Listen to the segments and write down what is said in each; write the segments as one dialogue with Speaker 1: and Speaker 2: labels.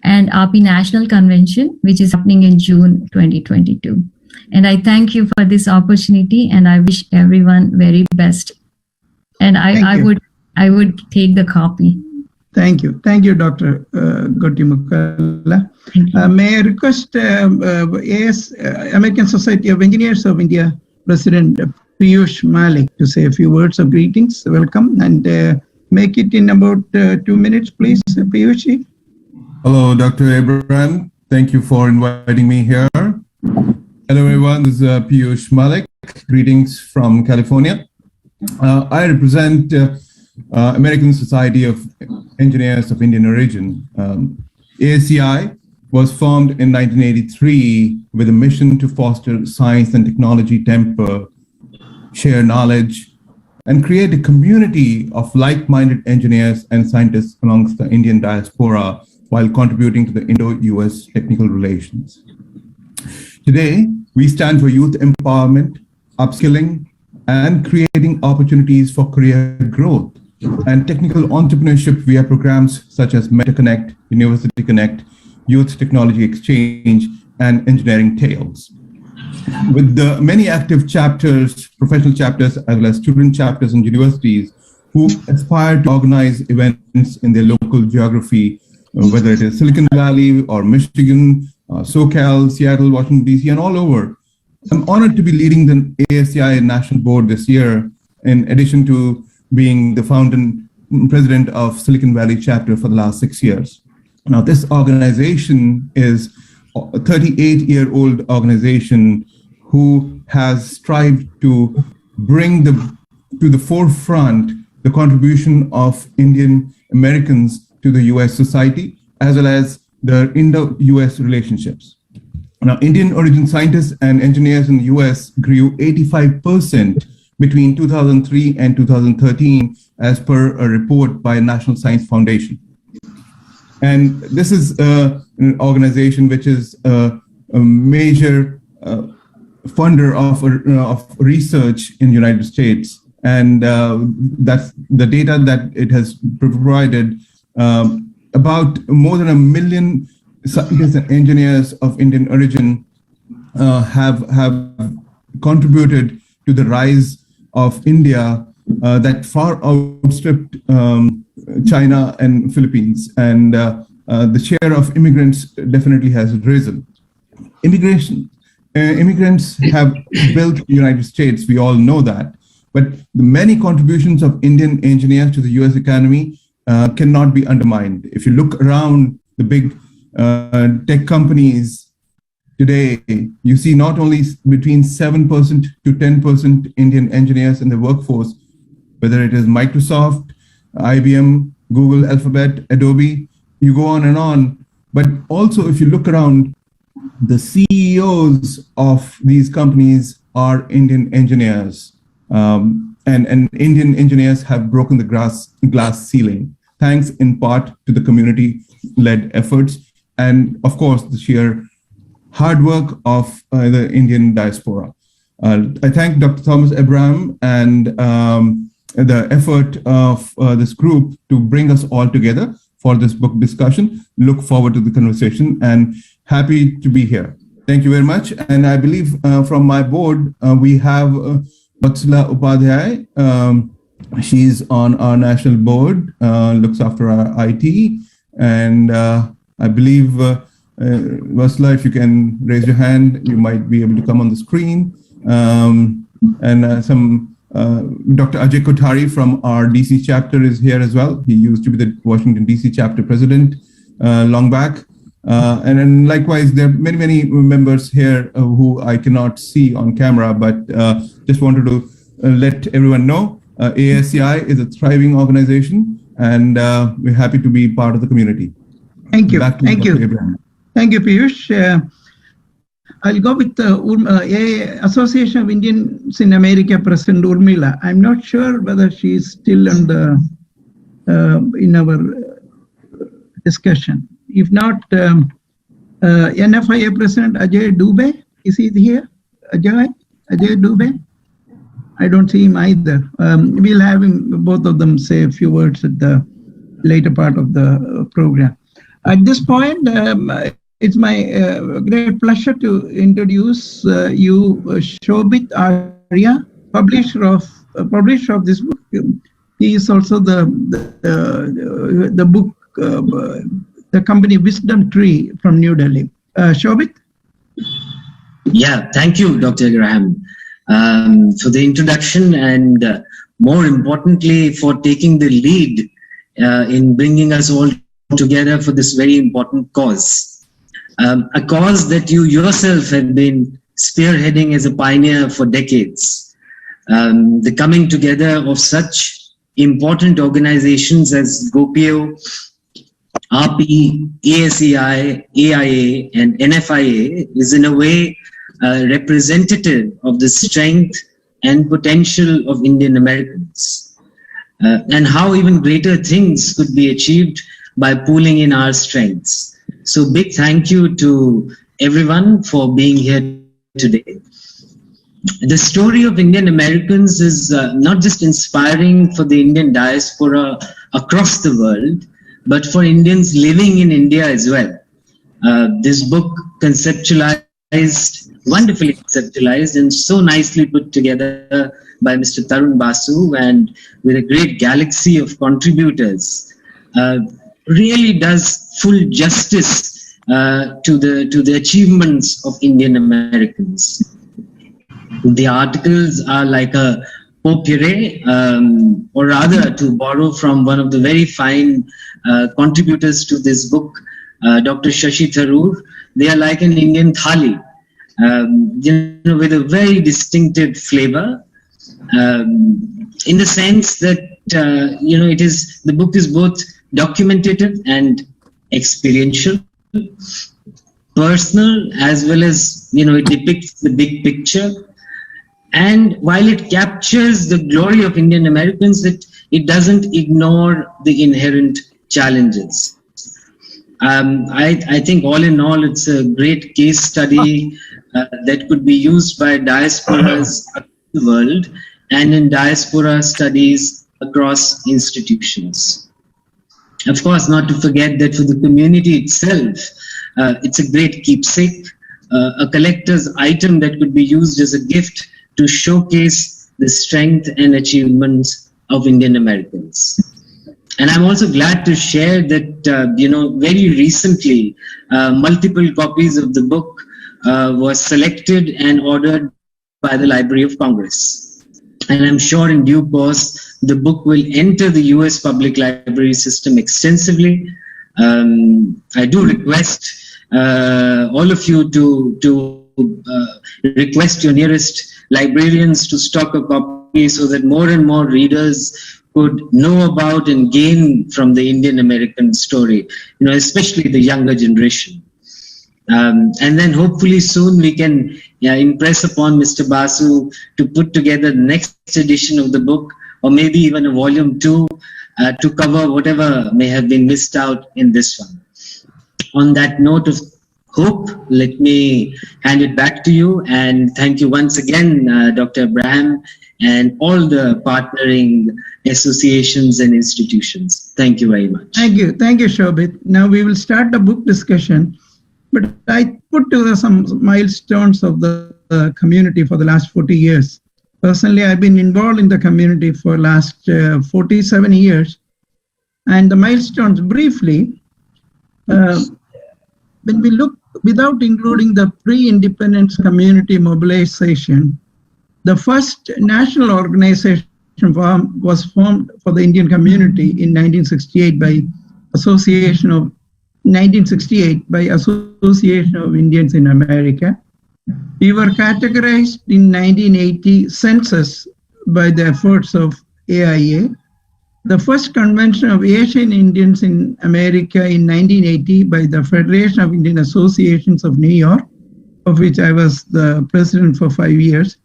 Speaker 1: and AAPI National Convention, which is happening in June 2022. And I thank you for this opportunity, and I wish everyone very best. And I would take the copy.
Speaker 2: Thank you, Dr. Gotimukala. May I request American Society of Engineers of India President Piyush Malik to say a few words of greetings. Welcome, and make it in about 2 minutes, please, Piyush.
Speaker 3: Hello, Dr. Abraham. Thank you for inviting me here. Hello, everyone. This is Piyush Malik. Greetings from California. I represent American Society of Engineers of Indian origin. ASEI was formed in 1983 with a mission to foster science and technology temper, share knowledge, and create a community of like-minded engineers and scientists amongst the Indian diaspora while contributing to the Indo-US technical relations. Today, we stand for youth empowerment, upskilling, and creating opportunities for career growth and technical entrepreneurship via programs such as Meta Connect, University Connect, Youth Technology Exchange, and Engineering Tales. With the many active chapters, professional chapters, as well as student chapters in universities who aspire to organize events in their local geography, whether it is Silicon Valley or Michigan, SoCal, Seattle, Washington, DC, and all over. I'm honored to be leading the ASEI National Board this year, in addition to being the founding president of Silicon Valley chapter for the last 6 years. Now, this organization is a 38-year-old organization who has strived to bring to the forefront the contribution of Indian Americans to the US society, as well as the Indo-US relationships. Now, Indian origin scientists and engineers in the US grew 85% between 2003 and 2013, as per a report by National Science Foundation. And this is an organization which is a major funder of research in the United States. And that's the data that it has provided. About more than 1 million scientists and engineers of Indian origin have contributed to the rise of India that far outstripped China and Philippines, and the share of immigrants definitely has risen. Immigrants have built the United States, we all know that, but the many contributions of Indian engineers to the US economy cannot be undermined. If you look around the big tech companies today, you see not only between 7% to 10% Indian engineers in the workforce, whether it is Microsoft, IBM, Google, Alphabet, Adobe, you go on, but also if you look around, the CEOs of these companies are Indian engineers, and Indian engineers have broken the glass ceiling, thanks in part to the community-led efforts, and of course, the sheer hard work of the Indian diaspora. I thank Dr. Thomas Abraham and the effort of this group to bring us all together for this book discussion. Look forward to the conversation and happy to be here. Thank you very much. And I believe from my board, we have Vatsala Upadhyay. She's on our national board, looks after our IT. And I believe, Vatsala, if you can raise your hand, you might be able to come on the screen. Dr. Ajay Kothari from our DC chapter is here as well. He used to be the Washington DC chapter president long back. And then likewise, there are many members here who I cannot see on camera, but just wanted to let everyone know ASEI is a thriving organization, and we're happy to be part of the community.
Speaker 2: Thank you.
Speaker 3: Thank you, Abraham.
Speaker 2: Thank you, Piyush. I'll go with the Association of Indians in America President Urmila. I'm not sure whether she's still on the in our discussion. If not, NFIA President Ajay Dubey, is he here? Ajay Dubey? I don't see him either. We'll have him, both of them say a few words at the later part of the program. At this point, it's my great pleasure to introduce you, Shobit Arya, publisher of this book. He is also the book, the company Wisdom Tree from New Delhi. Shobit?
Speaker 4: Yeah, thank you, Dr. Graham, for the introduction and more importantly, for taking the lead in bringing us all together for this very important cause. A cause that you yourself have been spearheading as a pioneer for decades. The coming together of such important organizations as GOPIO, AAPI, ASEI, AIA, and NFIA is in a way representative of the strength and potential of Indian Americans, and how even greater things could be achieved by pooling in our strengths. So big thank you to everyone for being here today. The story of Indian Americans is not just inspiring for the Indian diaspora across the world, but for Indians living in India as well. This book wonderfully conceptualized and so nicely put together by Mr. Tarun Basu, and with a great galaxy of contributors, really does full justice to the achievements of Indian Americans. The articles are like a potpourri, or rather, to borrow from one of the very fine contributors to this book, Dr. Shashi Tharoor, they are like an Indian thali, with a very distinctive flavor, in the sense that the book is both documentative and experiential, personal, as well as it depicts the big picture. And while it captures the glory of Indian Americans, it doesn't ignore the inherent challenges. I think all in all, it's a great case study that could be used by diasporas across the world and in diaspora studies across institutions. Of course, not to forget that for the community itself, it's a great keepsake, a collector's item that could be used as a gift to showcase the strength and achievements of Indian Americans. And I'm also glad to share that, very recently, multiple copies of the book were selected and ordered by the Library of Congress. And I'm sure in due course, the book will enter the US public library system extensively. I do request all of you to request your nearest librarians to stock a copy so that more and more readers could know about and gain from the Indian American story, especially the younger generation. And then hopefully soon we can impress upon Mr. Basu to put together the next edition of the book, or maybe even a volume 2 to cover whatever may have been missed out in this one. On that note of hope, let me hand it back to you, and thank you once again, Dr. Abraham, and all the partnering associations and institutions. Thank you very much.
Speaker 2: Thank you, Shobit. Now we will start the book discussion, but I put together some milestones of the community for the last 40 years. Personally, I've been involved in the community for the last 47 years, and the milestones briefly, when we look, without including the pre-independence community mobilization, the first national organization was formed for the Indian community in 1968 by Association of Indians in America. We were categorized in 1980 census by the efforts of AIA. The first convention of Asian Indians in America in 1980 by the Federation of Indian Associations of New York, of which I was the president for 5 years.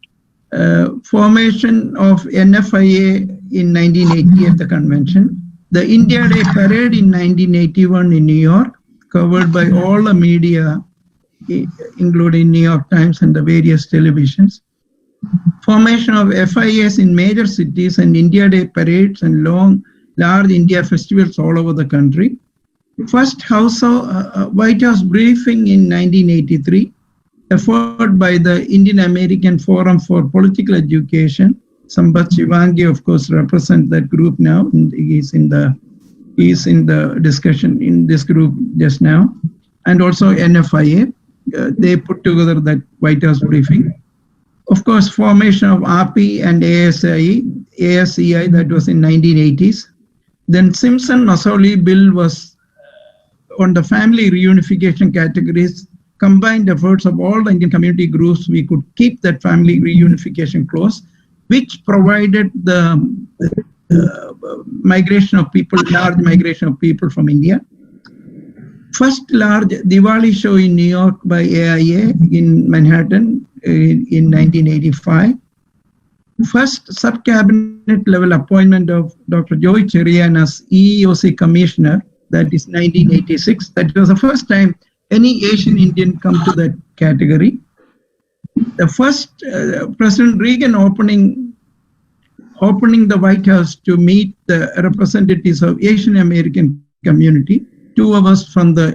Speaker 2: Formation of NFIA in 1980 at the convention. The India Day Parade in 1981 in New York, covered by all the media, including New York Times and the various televisions. Formation of FIAs in major cities and India Day parades and large India festivals all over the country. First White House briefing in 1983, effort by the Indian American Forum for Political Education. Sambat Shivangi, of course, represents that group now. He's in the discussion in this group just now. And also NFIA. They put together that White House briefing. Of course, formation of AAPI and ASEI, that was in 1980s. Then Simpson-Macaulay bill was on the family reunification categories, combined efforts of all the Indian community groups. We could keep that family reunification clause, which provided the migration of people, large migration of people from India. First large Diwali show in New York by AIA in Manhattan in 1985. First sub-cabinet level appointment of Dr. Joy Cherian as EEOC commissioner, that is 1986. That was the first time any Asian Indian come to that category. The first President Reagan opening the White House to meet the representatives of Asian American community. 2 of us from the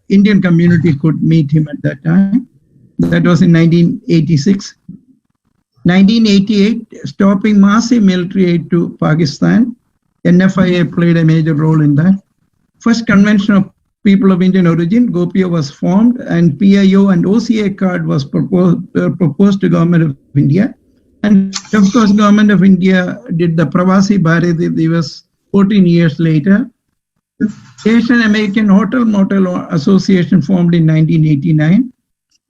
Speaker 2: Indian community could meet him at that time. That was in 1986. 1988, stopping massive military aid to Pakistan. NFIA played a major role in that. First convention of people of Indian origin, GOPIO, was formed, and PIO and OCA card was proposed to Government of India. And of course, Government of India did the Pravasi Bharati Divas 14 years later. Asian American Hotel Motel Association formed in 1989.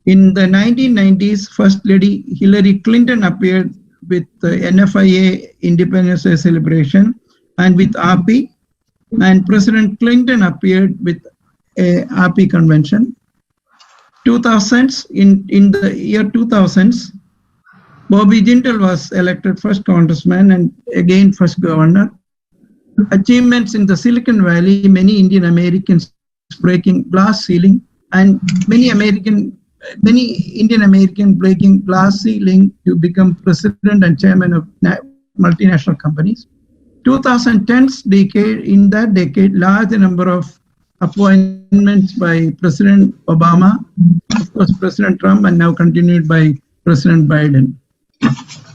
Speaker 2: In the 1990s, First Lady Hillary Clinton appeared with the NFIA Independence Day celebration and with AAPI, and President Clinton appeared with a AAPI convention. 2000s, in the year 2000s, Bobby Jindal was elected first congressman and again first governor. Achievements in the Silicon Valley, many Indian Americans breaking glass ceiling, and many Indian American breaking glass ceiling to become president and chairman of multinational companies. 2010's decade, in that decade, large number of appointments by President Obama, of course President Trump, and now continued by President Biden.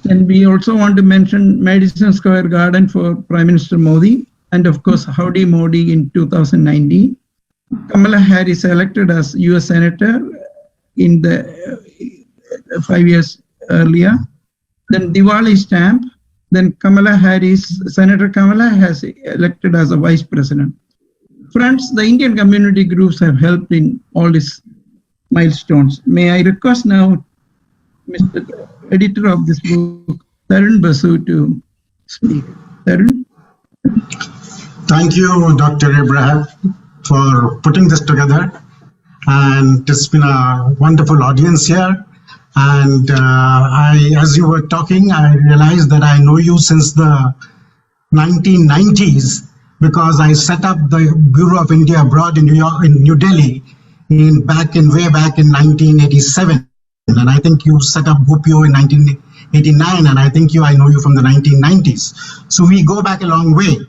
Speaker 2: And we also want to mention Madison Square Garden for Prime Minister Modi, and of course Howdy Modi in 2019. Kamala Harris elected as US Senator in the 5 years earlier. Then Diwali stamp. Then Senator Kamala has elected as a Vice President. Friends, the Indian community groups have helped in all these milestones. May I request now Mr. Editor of this book, Arun Basu, to speak. Arun?
Speaker 5: Thank you, Dr. Abraham, for putting this together. And it's been a wonderful audience here. And as you were talking, I realized that I know you since the 1990s, because I set up the Bureau of India Abroad in New Delhi, way back in 1987. And I think you set up GOPIO in 1989, and I know you from the 1990s. So we go back a long way.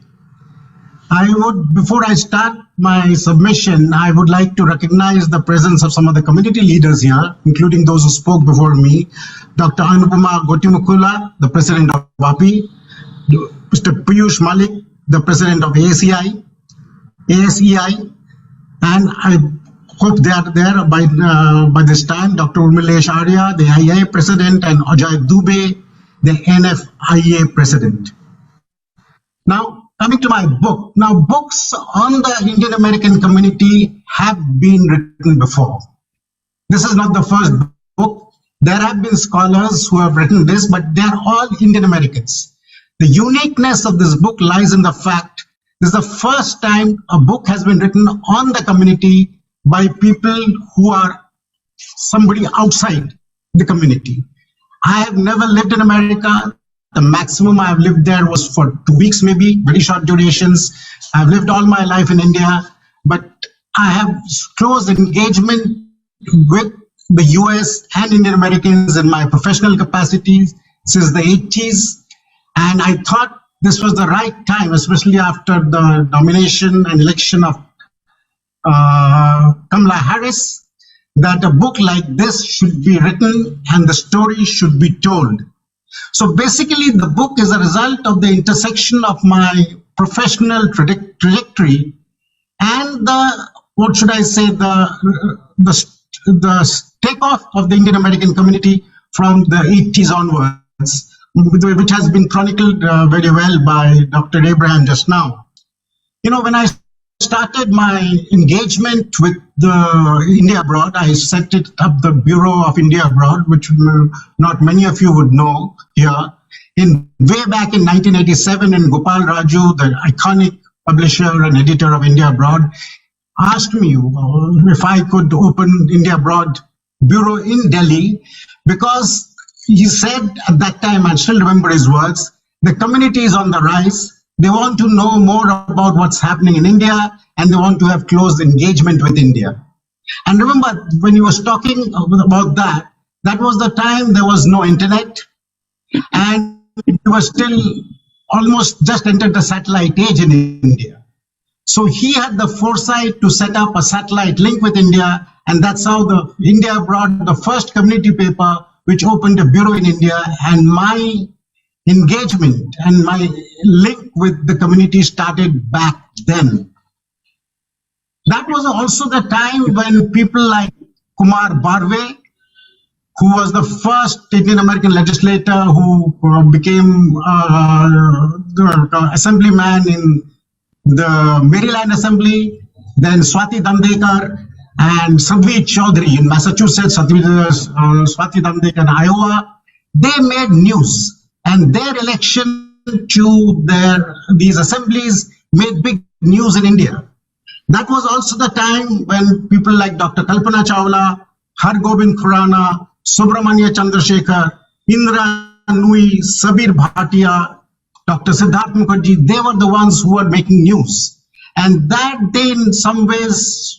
Speaker 5: Before I start my submission, I would like to recognize the presence of some of the community leaders here, including those who spoke before me. Dr. Arun Kumar, the President of AAPI, Mr. Piyush Malik, the President of ASEI, and I hope they are there by this time, Dr. Umilesh Arya, the IA President, and Ajay Dubey, the NFIA President. Now, coming to my book. Now, books on the Indian American community have been written before. This is not the first book. There have been scholars who have written this, but they are all Indian Americans. The uniqueness of this book lies in the fact this is the first time a book has been written on the community by people who are somebody outside the community. I have never lived in America. The maximum I've lived there was for 2 weeks, maybe, very short durations. I've lived all my life in India, but I have close engagement with the US and Indian Americans in my professional capacities since the 80s. And I thought this was the right time, especially after the nomination and election of Kamala Harris that a book like this should be written and the story should be told. So basically, the book is a result of the intersection of my professional trajectory and the, what should I say, the takeoff of the Indian American community from the 80s onwards, which has been chronicled very well by Dr. Abraham just now. You know, when I started my engagement with the India Abroad, I set it up the Bureau of India Abroad, which not many of you would know here. Way back in 1987, in Gopal Raju, the iconic publisher and editor of India Abroad, asked me if I could open India Abroad Bureau in Delhi, because he said at that time, I still remember his words, the community is on the rise. They want to know more about what's happening in India, and they want to have close engagement with India. And remember, when he was talking about that, that was the time there was no internet, and it was still almost just entered the satellite age in India. So he had the foresight to set up a satellite link with India, and that's how the India Abroad, the first community paper, which opened a bureau in India, and my engagement and my link with the community started back then. That was also the time when people like Kumar Barve, who was the first Indian American legislator who became the assemblyman in the Maryland Assembly, then Swati Dandekar and Sadhvi Chaudhary in Massachusetts, Swati Dandekar in Iowa, they made news. And their election to these assemblies made big news in India. That was also the time when people like Dr. Kalpana Chawla, Hargobind Khurana, Subramanya Chandrasekhar, Indra Nui, Sabir Bhatia, Dr. Siddharth Mukherjee, they were the ones who were making news. And that they in some ways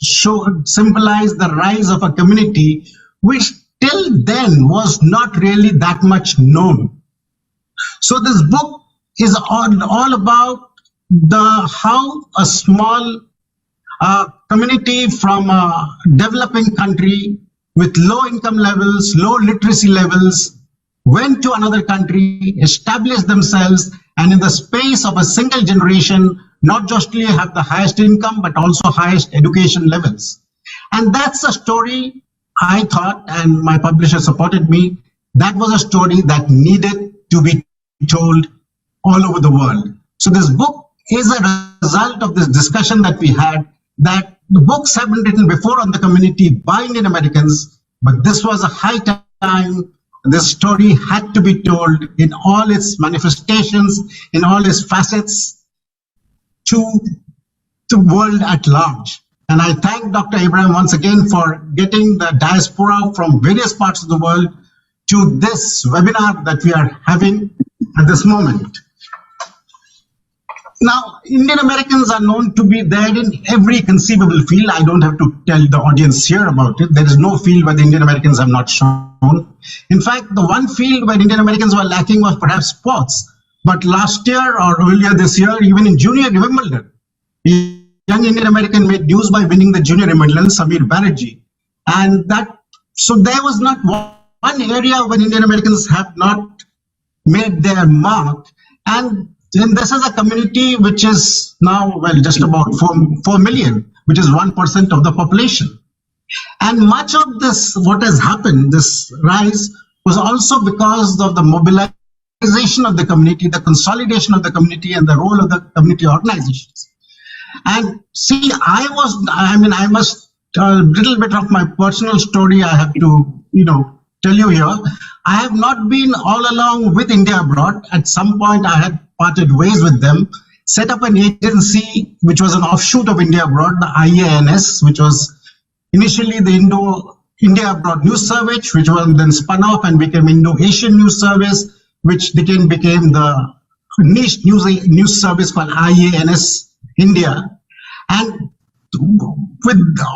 Speaker 5: symbolized the rise of a community which till then was not really that much known. So this book is all about how a small community from a developing country with low income levels, low literacy levels, went to another country, established themselves, and in the space of a single generation, not just have the highest income, but also highest education levels. And that's a story I thought, and my publisher supported me, that was a story that needed to be told all over the world. So this book is a result of this discussion that we had, that the books have been written before on the community by Indian Americans, but this was a high time. This story had to be told in all its manifestations, in all its facets, to the world at large. And I thank Dr. Abraham once again for getting the diaspora from various parts of the world to this webinar that we are having at this moment. Now, Indian Americans are known to be there in every conceivable field. I don't have to tell the audience here about it. There is no field where the Indian Americans have not shown. In fact, the one field where Indian Americans were lacking was perhaps sports. But last year or earlier this year, even in junior Wimbledon, a young Indian American made news by winning the junior Wimbledon, Samir Banerjee. And so there was not one area where Indian Americans have not made their mark. And this is a community which is now, well, just about 4 million, which is 1% of the population. And much of this, what has happened, this rise, was also because of the mobilization of the community, the consolidation of the community, and the role of the community organizations. And see, I must, a little bit of my personal story I have to, tell you here. I have not been all along with India Abroad. At some point, I had parted ways with them, set up an agency which was an offshoot of India Abroad, the IANS, which was initially the India Abroad News Service, which was then spun off and became Indo-Asian News Service, which became the niche news service called IANS India. And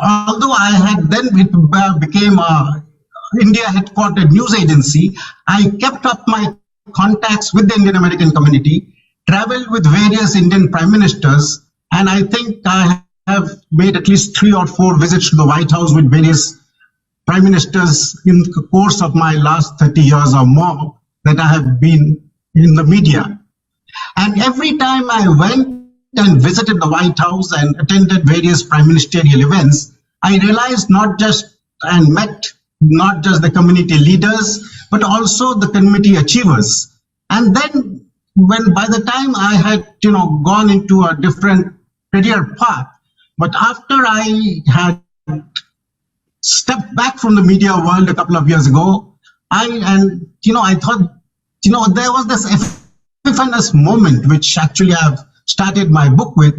Speaker 5: although I had then became a India headquartered news agency, I kept up my contacts with the Indian American community, traveled with various Indian prime ministers, and I think I have made at least 3 or 4 visits to the White House with various prime ministers in the course of my last 30 years or more that I have been in the media. And every time I went and visited the White House and attended various prime ministerial events, I realized met not just the community leaders, but also the community achievers. And then by the time I had, gone into a different career path, but after I had stepped back from the media world a couple of years ago, I thought, there was this epiphanous moment, which actually I've started my book with,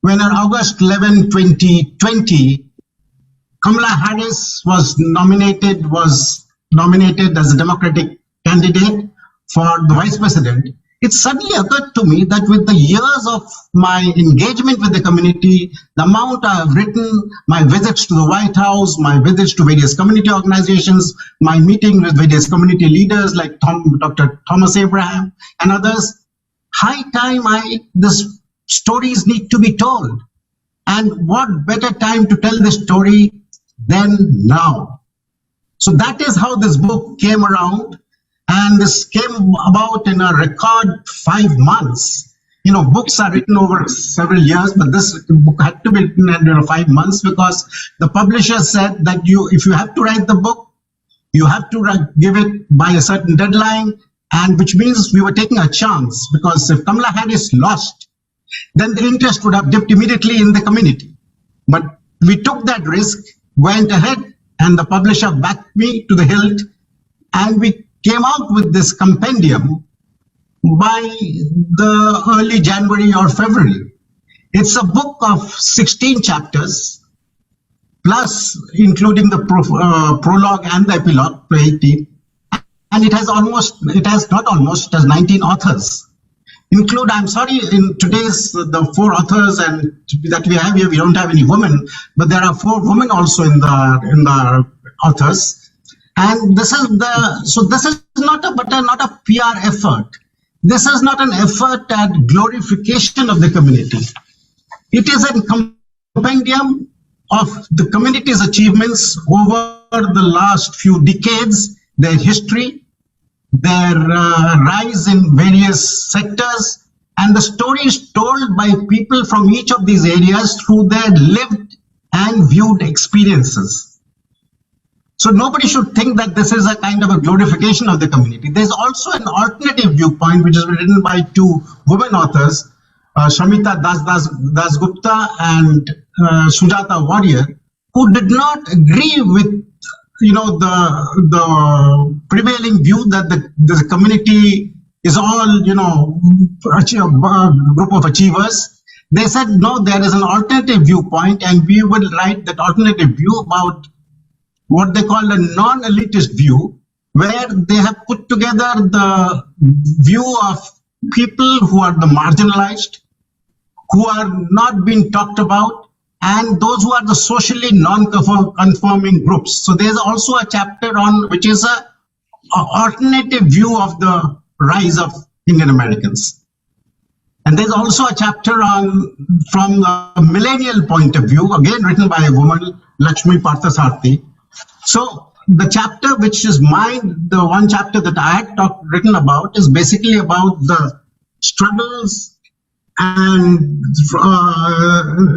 Speaker 5: when on August 11, 2020, Kamala Harris was nominated as a Democratic candidate for the vice president. It suddenly occurred to me that with the years of my engagement with the community, the amount I've written, my visits to the White House, my visits to various community organizations, my meeting with various community leaders like Dr. Thomas Abraham and others, high time these stories need to be told. And what better time to tell this story than now? So that is how this book came around. And this came about in a record 5 months. Books are written over several years, but this book had to be written in 5 months because the publisher said that if you have to write the book, you have to give it by a certain deadline, and which means we were taking a chance, because if Kamala Harris lost, then the interest would have dipped immediately in the community. But we took that risk, went ahead, and the publisher backed me to the hilt, and we came out with this compendium by the early January or February. It's a book of 16 chapters, plus including the prologue and the epilogue to 18. And it has 19 authors. I'm sorry, in today's, the 4 authors that we have here, we don't have any women, but there are 4 women also in the authors. And this is not a PR effort. This is not an effort at glorification of the community. It is a compendium of the community's achievements over the last few decades, their history, their rise in various sectors, and the stories told by people from each of these areas through their lived and viewed experiences. So nobody should think that this is a kind of a glorification of the community. There's also an alternative viewpoint, which is written by 2 women authors, Shamita Dasgupta and Sujata Warrior, who did not agree with the prevailing view that the community is all a group of achievers. They said, no, there is an alternative viewpoint, and we will write that alternative view about what they call a non-elitist view, where they have put together the view of people who are the marginalized, who are not being talked about, and those who are the socially non-conforming groups. So there's also a chapter which is an alternative view of the rise of Indian Americans. And there's also a chapter from the millennial point of view, again written by a woman, Lakshmi Parthasarthi. So the chapter which is the one chapter that I had written about is basically about the struggles and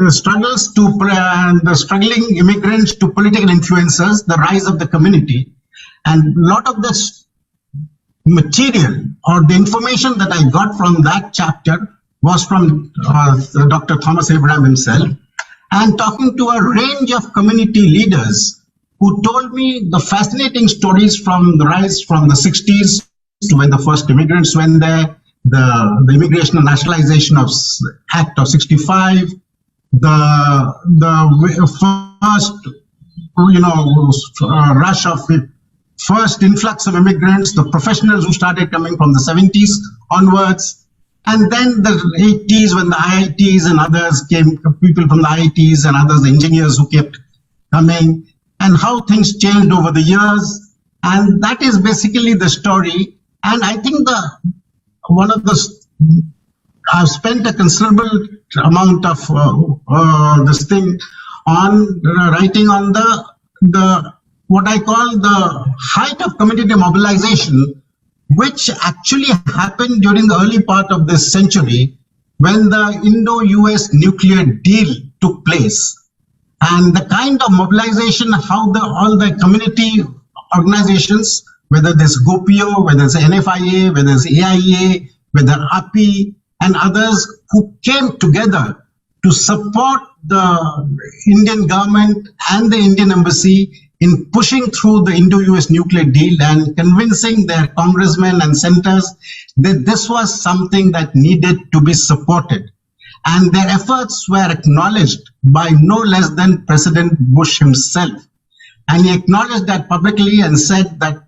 Speaker 5: the struggling immigrants to political influences, the rise of the community. And a lot of this material or the information that I got from that chapter was from Dr. Thomas Abraham himself, and talking to a range of community leaders who told me the fascinating stories from the rise from the 60s to when the first immigrants went there, the Immigration and Nationalization Act of 65, the first rush of first influx of immigrants, the professionals who started coming from the 70s onwards, and then the 80s when the IITs and others came, people from the IITs and others, the engineers who kept coming, and how things changed over the years. And that is basically the story. And I think one of the I've spent a considerable amount of this thing on writing on the what I call the height of community mobilization, which actually happened during the early part of this century when the Indo-US nuclear deal took place. And the kind of mobilization, how all the community organizations, whether there's GOPIO, whether it's NFIA, whether it's AIA, whether AAPI and others who came together to support the Indian government and the Indian embassy in pushing through the Indo-US nuclear deal and convincing their congressmen and senators that this was something that needed to be supported. And their efforts were acknowledged by no less than President Bush himself. And he acknowledged that publicly and said that,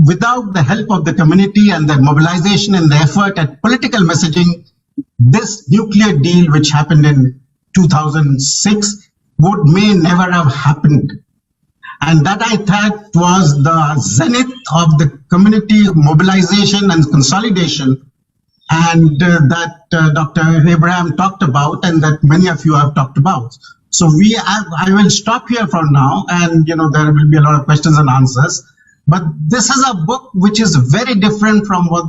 Speaker 5: without the help of the community and the mobilization and the effort at political messaging, this nuclear deal, which happened in 2006, may never have happened. And that, I thought, was the zenith of the community mobilization and consolidation, and that Dr. Abraham talked about, and that many of you have talked about. So I will stop here for now, and there will be a lot of questions and answers. But this is a book which is very different from what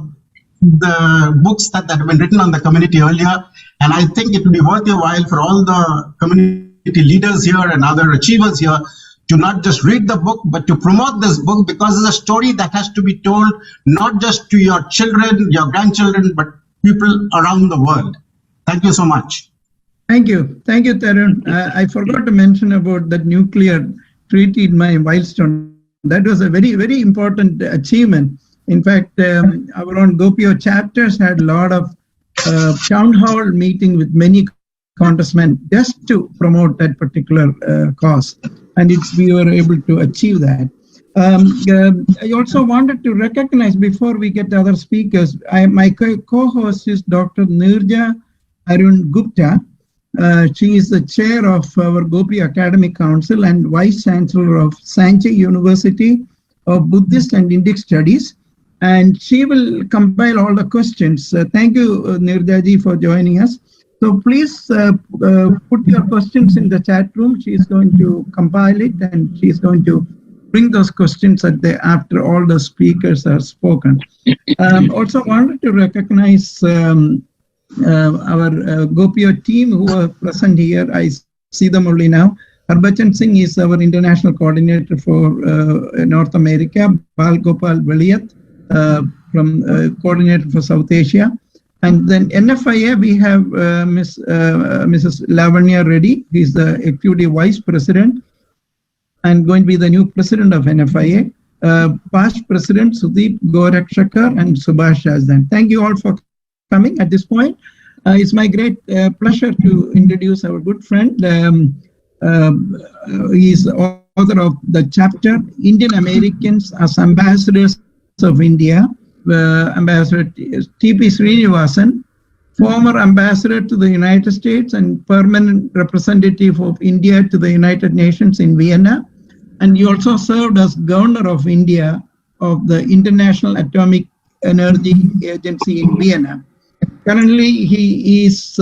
Speaker 5: the books that have been written on the community earlier, and I think it will be worth your while for all the community leaders here and other achievers here to not just read the book, but to promote this book, because it's a story that has to be told not just to your children, your grandchildren, but people around the world. Thank you so much.
Speaker 2: Thank you. Thank you, Tarun. I forgot to mention about that nuclear treaty in my milestone. That was a very, very important achievement. In fact, our own GOPIO chapters had a lot of town hall meeting with many congressmen just to promote that particular cause. And we were able to achieve that. I also wanted to recognize, before we get to other speakers, my co-host is Dr. Nirja Arun Gupta. She is the chair of our GOPIO Academic Council and Vice Chancellor of Sanjay University of Buddhist and Indic Studies. And she will compile all the questions. Thank you, Nirja-ji, for joining us. So please put your questions in the chat room. She is going to compile it, and she is going to bring those questions after all the speakers are spoken. Also wanted to recognize our GOPIO team who are present here. I see them only now. Harbachan Singh is our international coordinator for North America. Bal Gopal Veliyat from coordinator for South Asia. And then NFIA, we have Mrs. Lavanya Reddy. He's the Executive Vice President and going to be the new president of NFIA. Past President Sudeep Gorakshakar and Subhash Shazdan. Thank you all for coming at this point. It's my great pleasure to introduce our good friend. He's the author of the chapter, Indian Americans as Ambassadors of India. Ambassador T.P. Srinivasan, former ambassador to the United States and permanent representative of India to the United Nations in Vienna. And he also served as governor of India of the International Atomic Energy Agency in Vienna. Currently, he is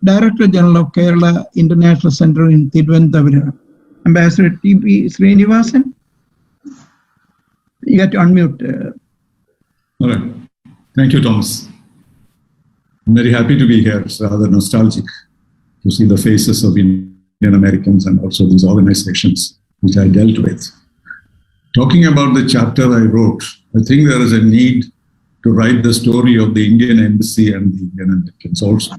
Speaker 2: Director General of Kerala International Center in Thiruvananthapuram. Ambassador T.P. Srinivasan. You have to unmute.
Speaker 6: All right. Thank you, Thomas. I'm very happy to be here. It's rather nostalgic to see the faces of Indian Americans and also these organizations which I dealt with. Talking about the chapter I wrote, I think there is a need to write the story of the Indian Embassy and the Indian Americans also.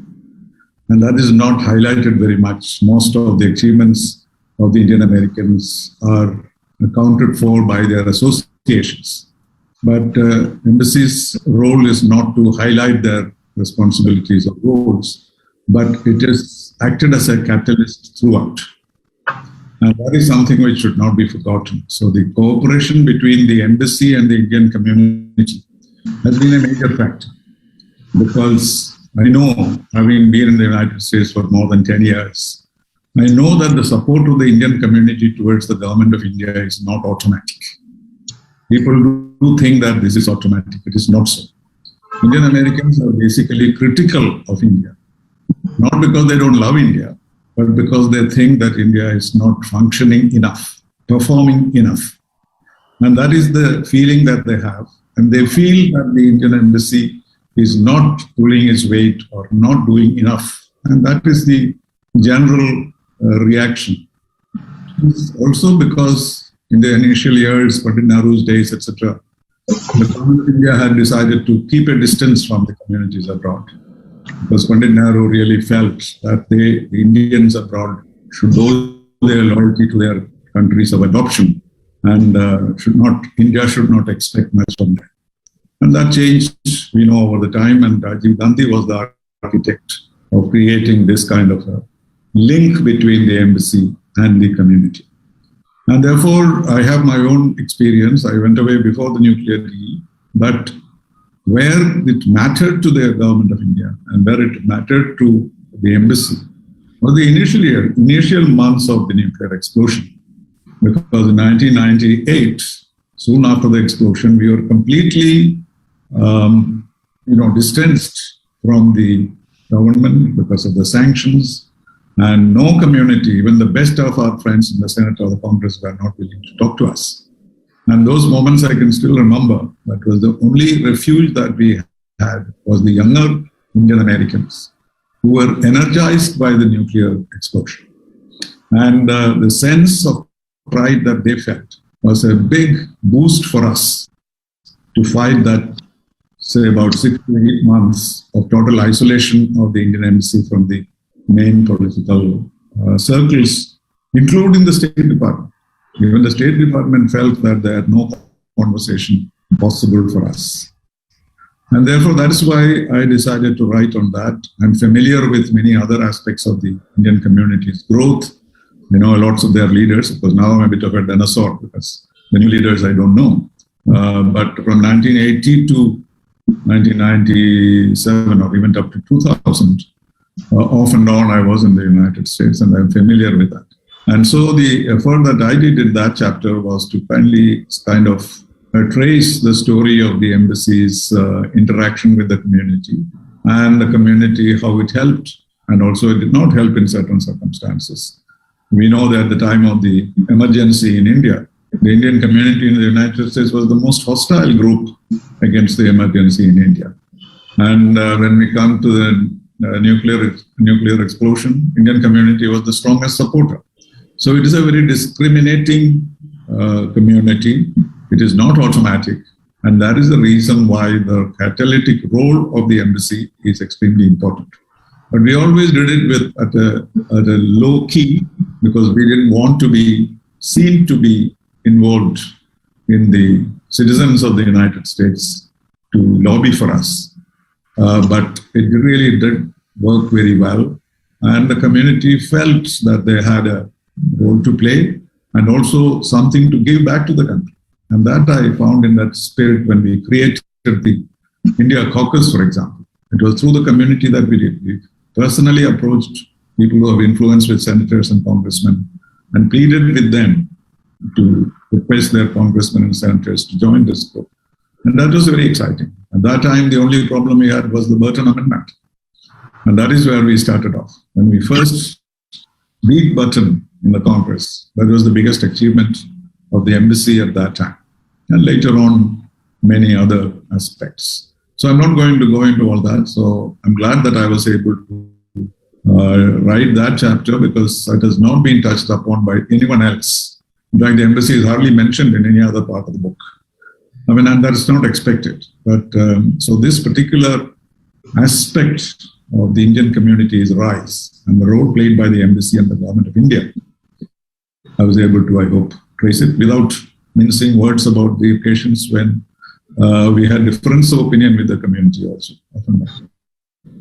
Speaker 6: And that is not highlighted very much. Most of the achievements of the Indian Americans are accounted for by their associations. But embassy's role is not to highlight their responsibilities or roles, but it is acted as a catalyst throughout. And that is something which should not be forgotten. So the cooperation between the embassy and the Indian community has been a major factor, because I know, having been in the United States for more than 10 years, I know that the support of the Indian community towards the government of India is not automatic. People do think that this is automatic. It is not so. Indian Americans are basically critical of India. Not because they don't love India, but because they think that India is not functioning enough, performing enough. And that is the feeling that they have. And they feel that the Indian embassy is not pulling its weight or not doing enough. And that is the general reaction. It's also because in the initial years, Pandit Nehru's days, etc., the government of India had decided to keep a distance from the communities abroad. Because Pandit Nehru really felt that the Indians abroad should owe their loyalty to their countries of adoption, and India should not expect much from them. And that changed, we know, over the time, and Rajiv Gandhi was the architect of creating this kind of a link between the embassy and the community. And therefore, I have my own experience. I went away before the nuclear deal, but where it mattered to the government of India and where it mattered to the embassy was the initial months of the nuclear explosion. Because in 1998, soon after the explosion, we were completely, distanced from the government because of the sanctions, and no community, even the best of our friends in the Senate or the Congress, were not willing to talk to us. And those moments I can still remember. That was the only refuge that we had, was the younger Indian Americans who were energized by the nuclear explosion. And the sense of pride that they felt was a big boost for us to fight that, say, about 6 to 8 months of total isolation of the Indian embassy from the main political circles, including the State Department. Even the State Department felt that there had no conversation possible for us. And therefore, that is why I decided to write on that. I'm familiar with many other aspects of the Indian community's growth. I know lots of their leaders, because now I'm a bit of a dinosaur, because the new leaders I don't know. But from 1980 to 1997, or even up to 2000, off and on, I was in the United States, and I'm familiar with that. And so the effort that I did in that chapter was to kind of trace the story of the embassy's interaction with the community, and the community, how it helped, and also it did not help in certain circumstances. We know that at the time of the emergency in India, the Indian community in the United States was the most hostile group against the emergency in India. And when we come to the nuclear explosion, Indian community was the strongest supporter. So it is a very discriminating community. It is not automatic. And that is the reason why the catalytic role of the embassy is extremely important. But we always did it at a low key, because we didn't want to be seen to be involved in the citizens of the United States to lobby for us. But it really did work very well. And the community felt that they had a role to play and also something to give back to the country. And that I found in that spirit when we created the India Caucus, for example. It was through the community that we did. We personally approached people who have influence with senators and congressmen and pleaded with them to request their congressmen and senators to join this group. And that was very exciting. At that time, the only problem we had was the Burton Amendment. And that is where we started off. When we first beat Burton in the Congress, that was the biggest achievement of the embassy at that time. And later on, many other aspects. So I'm not going to go into all that. So I'm glad that I was able to write that chapter, because it has not been touched upon by anyone else. In fact, the embassy is hardly mentioned in any other part of the book. I mean, and that is not expected. But so this particular aspect of the Indian community's rise and the role played by the embassy and the government of India, I was able to, I hope, trace it without mincing words about the occasions when we had difference of opinion with the community also.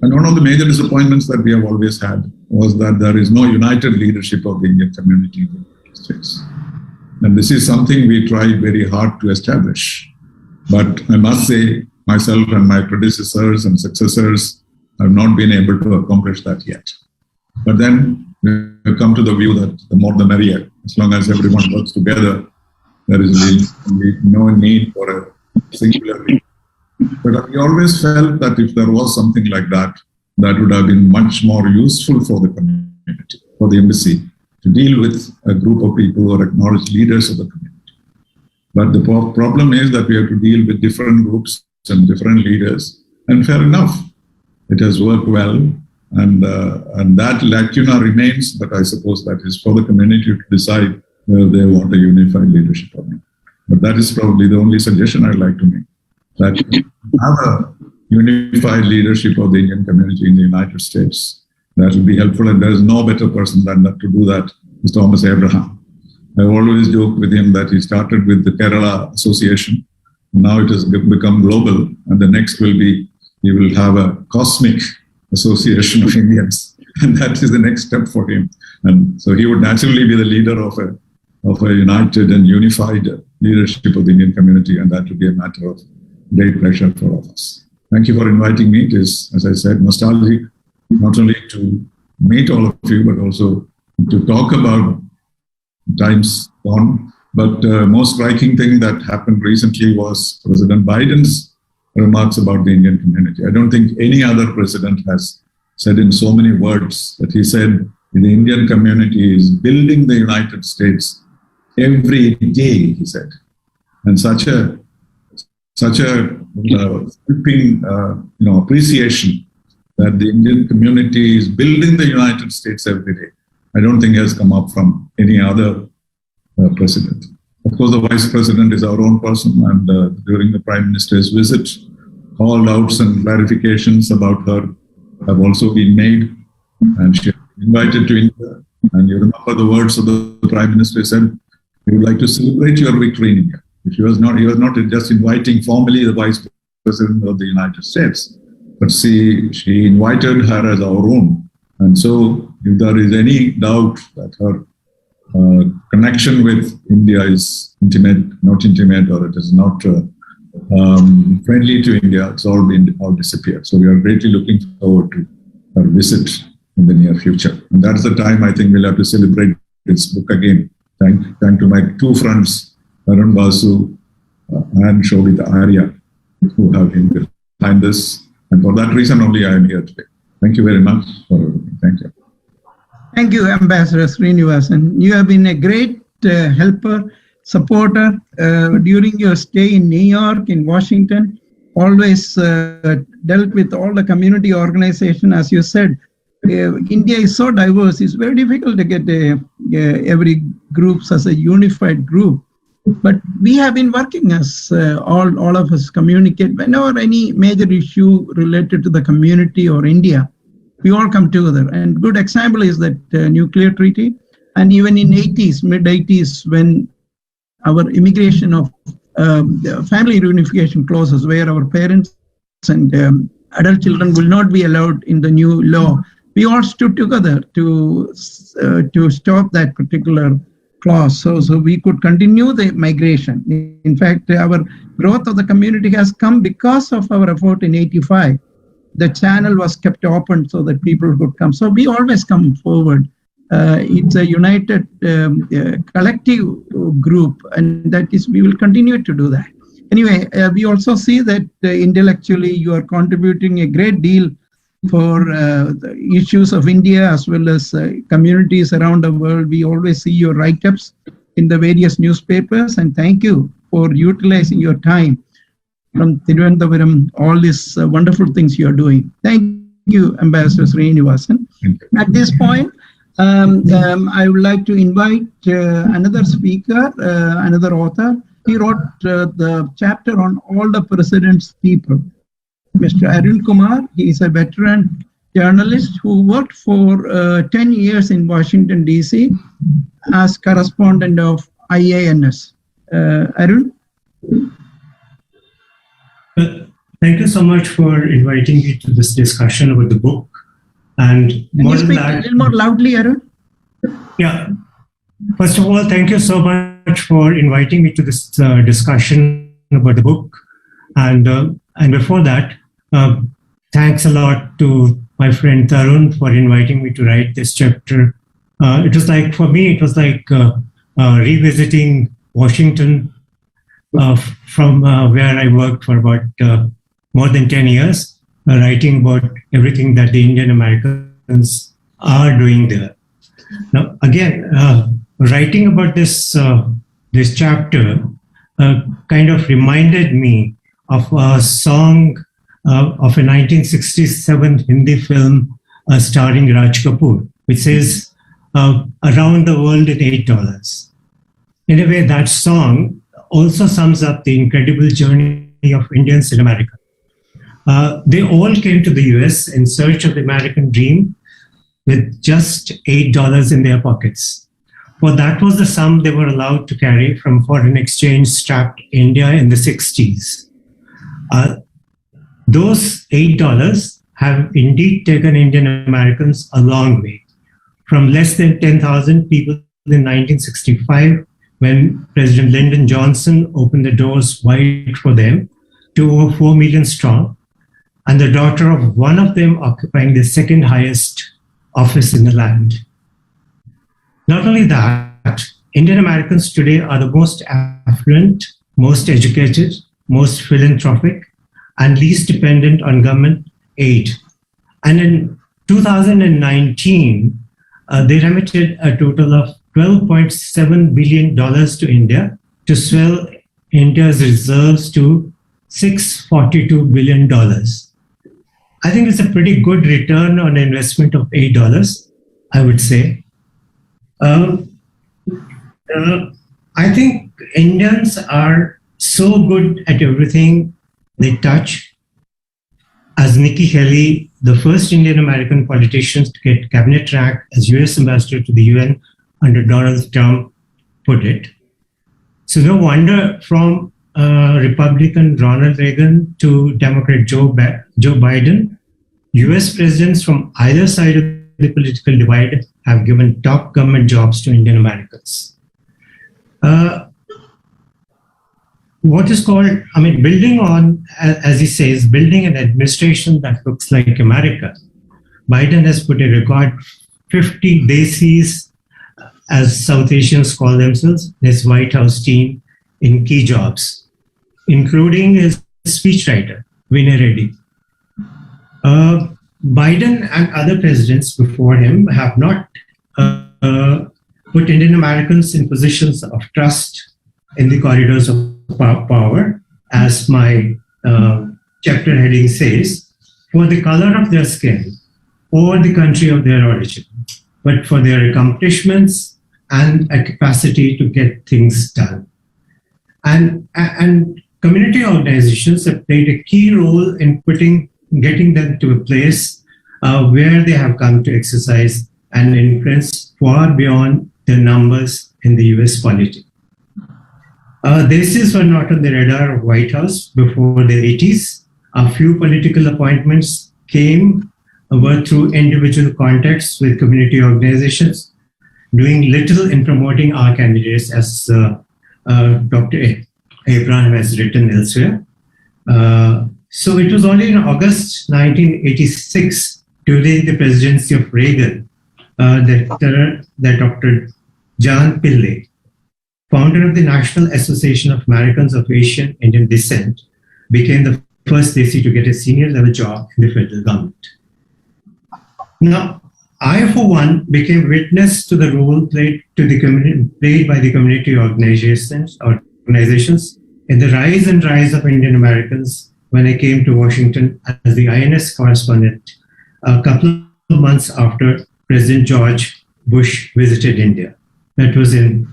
Speaker 6: And one of the major disappointments that we have always had was that there is no united leadership of the Indian community in the United States. And this is something we tried very hard to establish. But I must say, myself and my predecessors and successors have not been able to accomplish that yet. But then we come to the view that the more the merrier. As long as everyone works together, there is really no need for a singular leader. But I always felt that if there was something like that, that would have been much more useful for the community, for the embassy, to deal with a group of people who are acknowledged leaders of the community. But the problem is that we have to deal with different groups and different leaders, and fair enough, it has worked well, and that lacuna remains, but I suppose that is for the community to decide whether they want a unified leadership or not. But that is probably the only suggestion I'd like to make, that have a unified leadership of the Indian community in the United States. That will be helpful, and there is no better person than that to do that is Thomas Abraham. I always joke with him that he started with the Kerala Association. Now it has become global, and the next will be, he will have a cosmic association of Indians, and that is the next step for him. And so he would naturally be the leader of a united and unified leadership of the Indian community, and that would be a matter of great pleasure for all of us. Thank you for inviting me. It is, as I said, nostalgic, not only to meet all of you, but also to talk about times gone. But most striking thing that happened recently was President Biden's remarks about the Indian community. I don't think any other president has said in so many words that he said the Indian community is building the United States every day, he said. And such a sweeping appreciation that the Indian community is building the United States every day, I don't think has come up from any other president. Of course, the vice president is our own person, and during the prime minister's visit, call outs and clarifications about her have also been made, and she invited to India. And you remember the words of the prime minister said, "We would like to celebrate your victory in India." He was not just inviting formally the vice president of the United States, but she invited her as our own. And so, if there is any doubt that her connection with India is not intimate, or it is not friendly to India, it's all disappeared. So we are greatly looking forward to her visit in the near future. And that's the time I think we'll have to celebrate this book again. Thank to my two friends, Arun Basu and Shobita Arya, who have been behind this. And for that reason only I am here today. Thank you very much for everything. Thank you.
Speaker 2: Thank you, Ambassador Srinivasan. You have been a great helper, supporter during your stay in New York, in Washington. Always dealt with all the community organization. As you said, India is so diverse. It's very difficult to get every groups as a unified group. But we have been working as all of us communicate. Whenever any major issue related to the community or India, we all come together. And good example is that nuclear treaty. And even in mid-80s, when our immigration of family reunification clauses, where our parents and adult children will not be allowed in the new law, we all stood together to stop that particular clause, so we could continue the migration. In fact, our growth of the community has come because of our effort in '85. The channel was kept open so that people could come. So we always come forward. It's a united collective group, and that is, we will continue to do that. Anyway, we also see that intellectually you are contributing a great deal for the issues of India as well as communities around the world. We always see your write-ups in the various newspapers, and thank you for utilizing your time from Thiruvananthapuram, all these wonderful things you are doing. Thank you, Ambassador Srinivasan. At this point, I would like to invite another speaker, another author. He wrote the chapter on all the president's people. Mr. Arun Kumar, he is a veteran journalist who worked for 10 years in Washington, D.C. as correspondent of IANS. Arun?
Speaker 7: Thank you so much for inviting me to this discussion about the book. And
Speaker 2: Can you speak a little more loudly, Arun?
Speaker 7: Yeah. First of all, thank you so much for inviting me to this discussion about the book. And before that, thanks a lot to my friend Tarun for inviting me to write this chapter. It was like, for me, it was like revisiting Washington from where I worked for about more than 10 years, writing about everything that the Indian Americans are doing there. Now, again, writing about this chapter kind of reminded me of a song of a 1967 Hindi film starring Raj Kapoor, which says, "Around the world in $8." In a way, that song also sums up the incredible journey of Indians in America. They all came to the US in search of the American dream with just $8 in their pockets. For that was the sum they were allowed to carry from foreign exchange strapped India in the 60s. Those $8 have indeed taken Indian Americans a long way, from less than 10,000 people in 1965, when President Lyndon Johnson opened the doors wide for them, to over 4 million strong, and the daughter of one of them occupying the second highest office in the land. Not only that, Indian Americans today are the most affluent, most educated, most philanthropic, and least dependent on government aid. And in 2019, they remitted a total of $12.7 billion to India to swell India's reserves to $642 billion. I think it's a pretty good return on investment of $8, I would say. I think Indians are so good at everything they touch. As Nikki Haley, the first Indian American politician to get cabinet rank as US ambassador to the UN under Donald Trump, put it. So no wonder from Republican Ronald Reagan to Democrat Joe Biden, US presidents from either side of the political divide have given top government jobs to Indian Americans. What is called, building on, as he says, building an administration that looks like America. Biden has put a record 50 Desis, as South Asians call themselves, his White House team in key jobs, including his speechwriter, Vinay Reddy. Biden and other presidents before him have not put Indian Americans in positions of trust in the corridors of power, as my chapter heading says, for the color of their skin or the country of their origin, but for their accomplishments and a capacity to get things done. And community organizations have played a key role in getting them to a place where they have come to exercise an influence far beyond their numbers in the US polity. Desis were not on the radar of White House before the 80s. A few political appointments were through individual contacts with community organizations, doing little in promoting our candidates, as Dr. Abraham has written elsewhere. So it was only in August 1986, during the presidency of Reagan, that Dr. Jan Pillai, founder of the National Association of Americans of Asian Indian Descent, became the first Desi to get a senior level job in the federal government. Now, I, for one, became witness to the role played by the community organizations in the rise and rise of Indian Americans when I came to Washington as the INS correspondent a couple of months after President George Bush visited India. That was in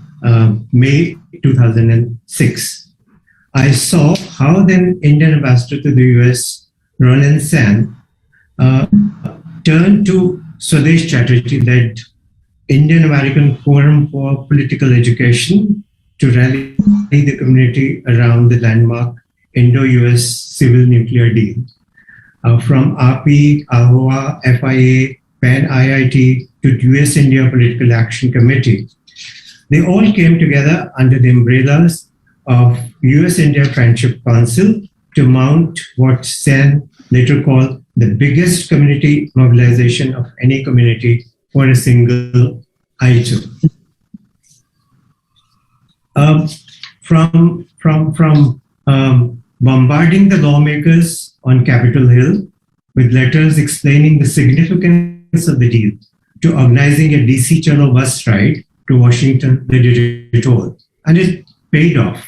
Speaker 7: May 2006. I saw how then Indian ambassador to the US, Ronan Sen, turned to Swadesh Chatterjee-led Indian American Forum for Political Education to rally the community around the landmark Indo-US Civil Nuclear Deal. From AAPI, AHOA, FIA, PAN IIT to US-India Political Action Committee, they all came together under the umbrellas of US-India Friendship Council to mount what Sen later called the biggest community mobilization of any community for a single item. From bombarding the lawmakers on Capitol Hill with letters explaining the significance of the deal to organizing a DC Chalo bus ride to Washington, they did it all. And it paid off,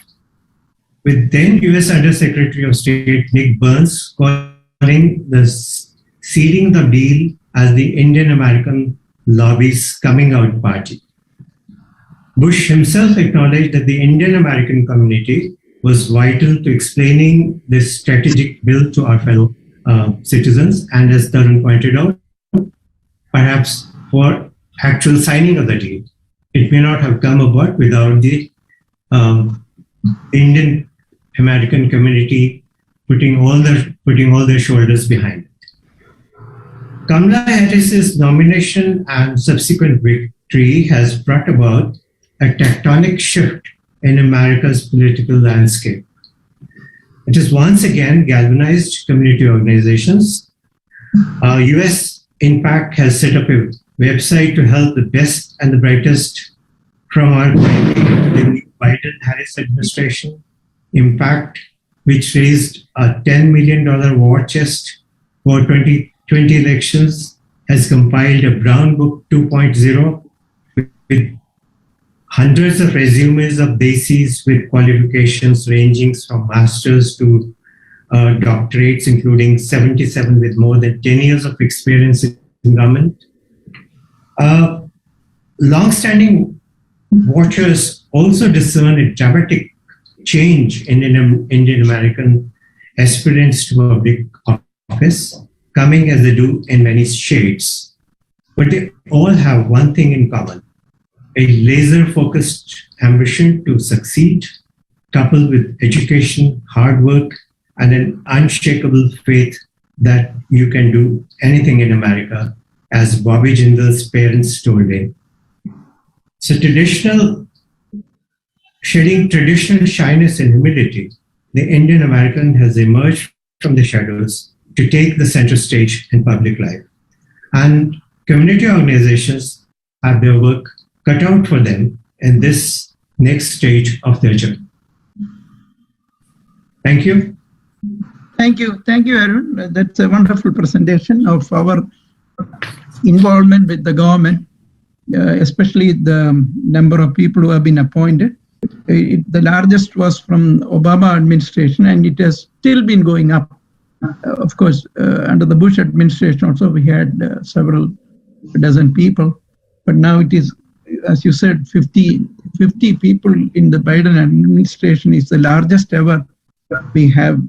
Speaker 7: with then US Undersecretary of State Nick Burns calling the sealing the deal as the Indian American lobby's coming out party. Bush himself acknowledged that the Indian American community was vital to explaining this strategic bill to our fellow citizens, and as Tarun pointed out, perhaps for actual signing of the deal. It may not have come about without the Indian American community putting all their shoulders behind it. Kamala Harris's nomination and subsequent victory has brought about a tectonic shift in America's political landscape. It has once again galvanized community organizations. US Impact has set up a website to help the best and the brightest from our the Biden-Harris administration. Impact, which raised a $10 million war chest for 2020 elections, has compiled a Brown Book 2.0 with hundreds of resumes of Desis with qualifications ranging from masters to doctorates, including 77 with more than 10 years of experience in government. Long-standing watchers also discern a dramatic change in Indian American aspirants to public office, coming as they do in many shades. But they all have one thing in common: a laser-focused ambition to succeed, coupled with education, hard work, and an unshakable faith that you can do anything in America, as Bobby Jindal's parents told him. So shedding traditional shyness and humility, the Indian American has emerged from the shadows to take the center stage in public life. And community organizations have their work cut out for them in this next stage of their journey. Thank you.
Speaker 2: Thank you, Arun. That's a wonderful presentation of our involvement with the government, especially the number of people who have been appointed. The largest was from Obama administration, and it has still been going up. Of course, under the Bush administration also, we had several dozen people, but now it is, as you said, 50 people in the Biden administration is the largest ever we have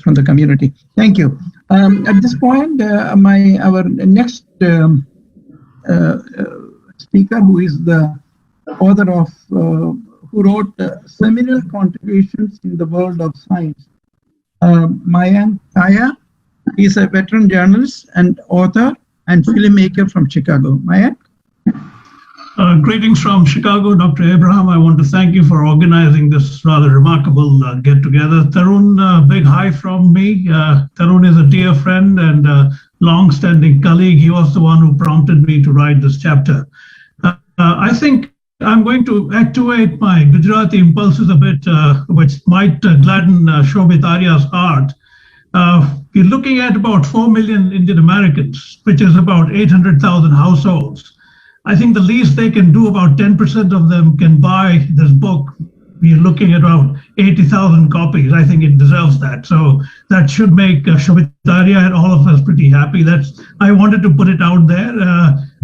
Speaker 2: from the community. Thank you. At this point, our next speaker, who is the author of, who wrote seminal contributions in the world of science, Arya. He's a veteran journalist and author and filmmaker from Chicago. Mayank?
Speaker 8: Greetings from Chicago, Dr. Abraham. I want to thank you for organizing this rather remarkable get-together. Tarun, big hi from me. Tarun is a dear friend and a long-standing colleague. He was the one who prompted me to write this chapter. I think I'm going to activate my Gujarati impulses a bit, which might gladden Shobhit Arya's heart. We're looking at about 4 million Indian Americans, which is about 800,000 households. I think the least they can do, about 10% of them can buy this book. We're looking at about 80,000 copies. I think it deserves that. So that should make Shobhit Arya and all of us pretty happy. I wanted to put it out there.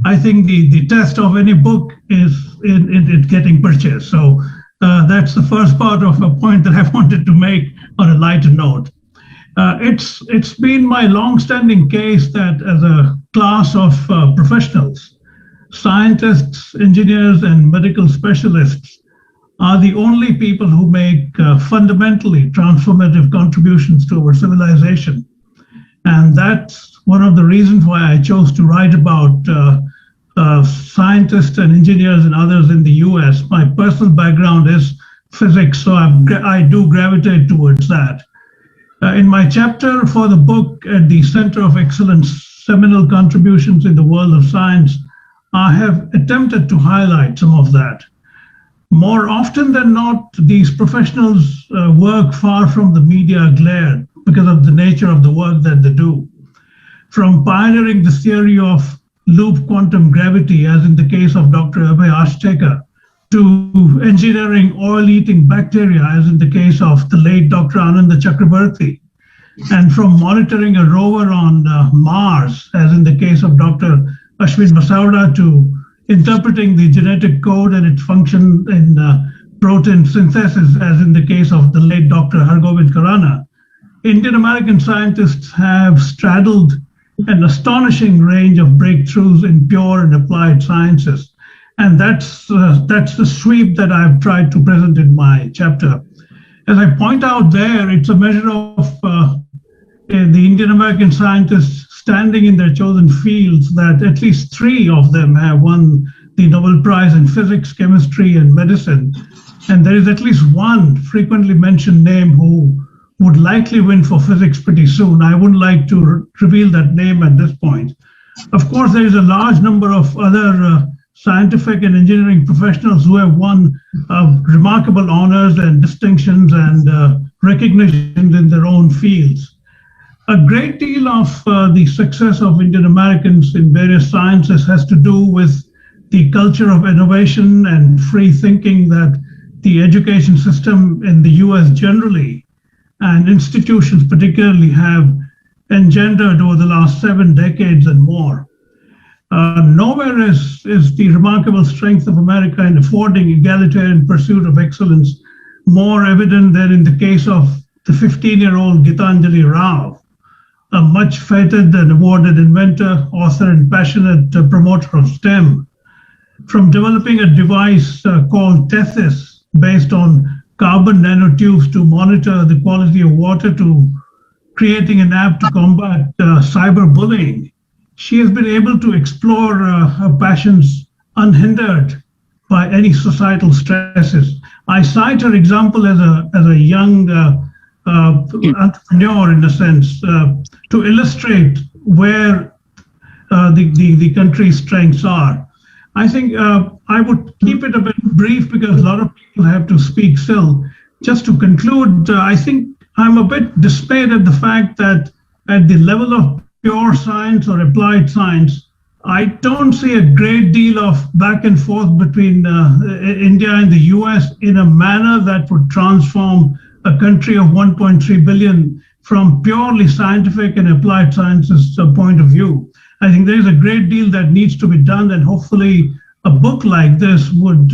Speaker 8: I think the test of any book is in it getting purchased. So that's the first part of a point that I wanted to make on a lighter note. It's been my long-standing case that as a class of professionals, scientists, engineers, and medical specialists are the only people who make fundamentally transformative contributions to our civilization. And that's one of the reasons why I chose to write about scientists and engineers and others in the US. My personal background is physics, so I do gravitate towards that. In my chapter for the book at the Center of Excellence, Seminal Contributions in the World of Science, I have attempted to highlight some of that. More often than not, these professionals work far from the media glare. because of the nature of the work that they do. From pioneering the theory of loop quantum gravity, as in the case of Dr. Abhay Ashtekar, to engineering oil-eating bacteria, as in the case of the late Dr. Ananda Chakrabarti, and from monitoring a rover on Mars, as in the case of Dr. Ashwin Masauda, to interpreting the genetic code and its function in protein synthesis, as in the case of the late Dr. Hargobind Khurana, Indian American scientists have straddled an astonishing range of breakthroughs in pure and applied sciences. And that's the sweep that I've tried to present in my chapter. As I point out there, it's a measure of the Indian American scientists standing in their chosen fields, that at least 3 of them have won the Nobel Prize in physics, chemistry, and medicine. And there is at least one frequently mentioned name who would likely win for physics pretty soon. I wouldn't like to reveal that name at this point. Of course, there is a large number of other scientific and engineering professionals who have won remarkable honors and distinctions and recognitions in their own fields. A great deal of the success of Indian Americans in various sciences has to do with the culture of innovation and free thinking that the education system in the US generally, and institutions particularly, have engendered over the last 7 decades and more. Nowhere is the remarkable strength of America in affording egalitarian pursuit of excellence more evident than in the case of the 15-year-old Gitanjali Rao, a much feted and awarded inventor, author, and passionate promoter of STEM. From developing a device called Tethys, based on carbon nanotubes to monitor the quality of water, to creating an app to combat cyberbullying, she has been able to explore her passions unhindered by any societal stresses. I cite her example as a young entrepreneur, in a sense, to illustrate where the country's strengths are. I think I would keep it a bit brief because a lot of people have to speak still. Just to conclude, I think I'm a bit dismayed at the fact that at the level of pure science or applied science, I don't see a great deal of back and forth between India and the US in a manner that would transform a country of 1.3 billion from purely scientific and applied sciences point of view. I think there is a great deal that needs to be done, and hopefully a book like this would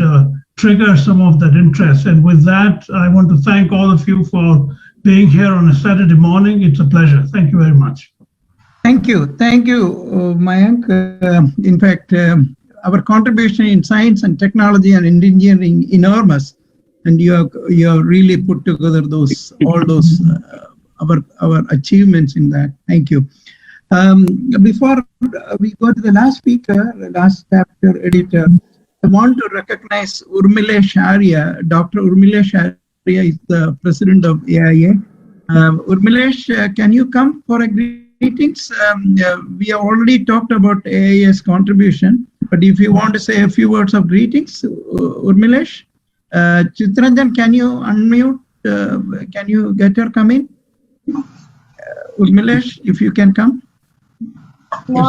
Speaker 8: trigger some of that interest. And with that, I want to thank all of you for being here on a Saturday morning. It's a pleasure. Thank you very much.
Speaker 2: Thank you, Mayank. In fact, our contribution in science and technology and engineering enormous, and you have really put together all those our achievements in that. Thank you. Before we go to the last speaker, the last chapter editor, I want to recognize Umilesh Arya. Dr. Umilesh Arya is the president of AIA. Umilesh, can you come for a greetings? We have already talked about AIA's contribution, but if you want to say a few words of greetings, Umilesh. Chitranjan, can you unmute? Can you get her come in? Umilesh, if you can come.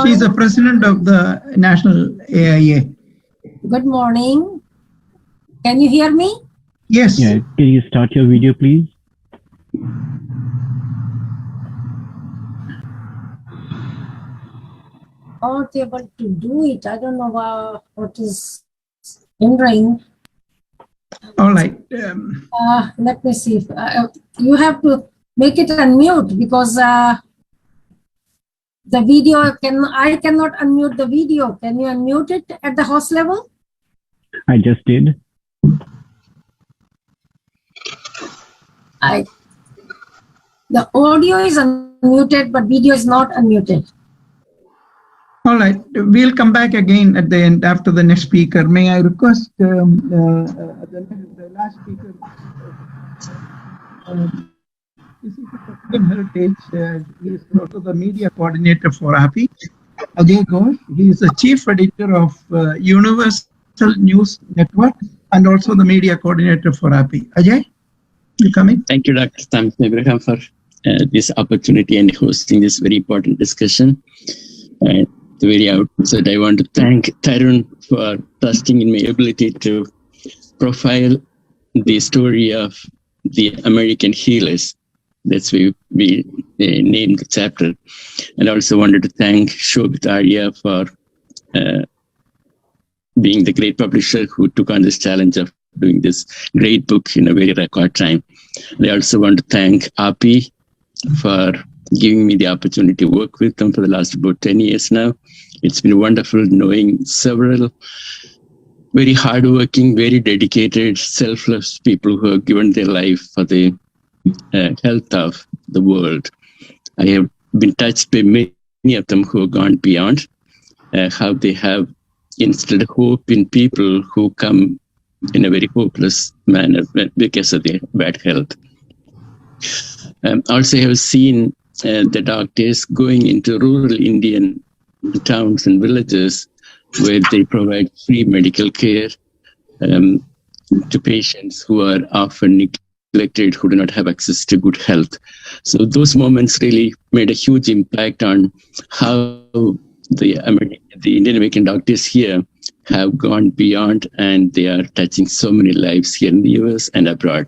Speaker 2: She's the president of the National AIA.
Speaker 9: Good morning. Can you hear me?
Speaker 2: Yes.
Speaker 10: Yeah. Can you start your video, please?
Speaker 9: Not able to do it. I don't know what is hindering.
Speaker 2: All right.
Speaker 9: Let me see. If, you have to make it unmute because the video I cannot unmute the video. Can you unmute it at the host level?
Speaker 10: I just did.
Speaker 9: The audio is unmuted, but video is not unmuted.
Speaker 2: All right, we'll come back again at the end after the next speaker. May I request the last speaker, this is the Heritage. He is also the media coordinator for AAPI. Ajay Ghosh, he is the chief editor of Universal News Network and also the media coordinator for AAPI. Ajay, you come in.
Speaker 11: Thank you, Dr. Tamsin Abraham, for this opportunity and hosting this very important discussion. At the very outset, I want to thank Tarun for trusting in my ability to profile the story of the American healers. That's why we named the chapter. And I also wanted to thank Shobit Arya for being the great publisher who took on this challenge of doing this great book in a very record time. And I also want to thank AAPI for giving me the opportunity to work with them for the last about 10 years now. It's been wonderful knowing several very hardworking, very dedicated, selfless people who have given their life for the health of the world. I have been touched by many of them who have gone beyond, how they have instilled hope in people who come in a very hopeless manner because of their bad health. Also, I have seen the doctors going into rural Indian towns and villages where they provide free medical care to patients who are often neglected, who do not have access to good health. So those moments really made a huge impact on how the Indian American doctors here have gone beyond, and they are touching so many lives here in the US and abroad.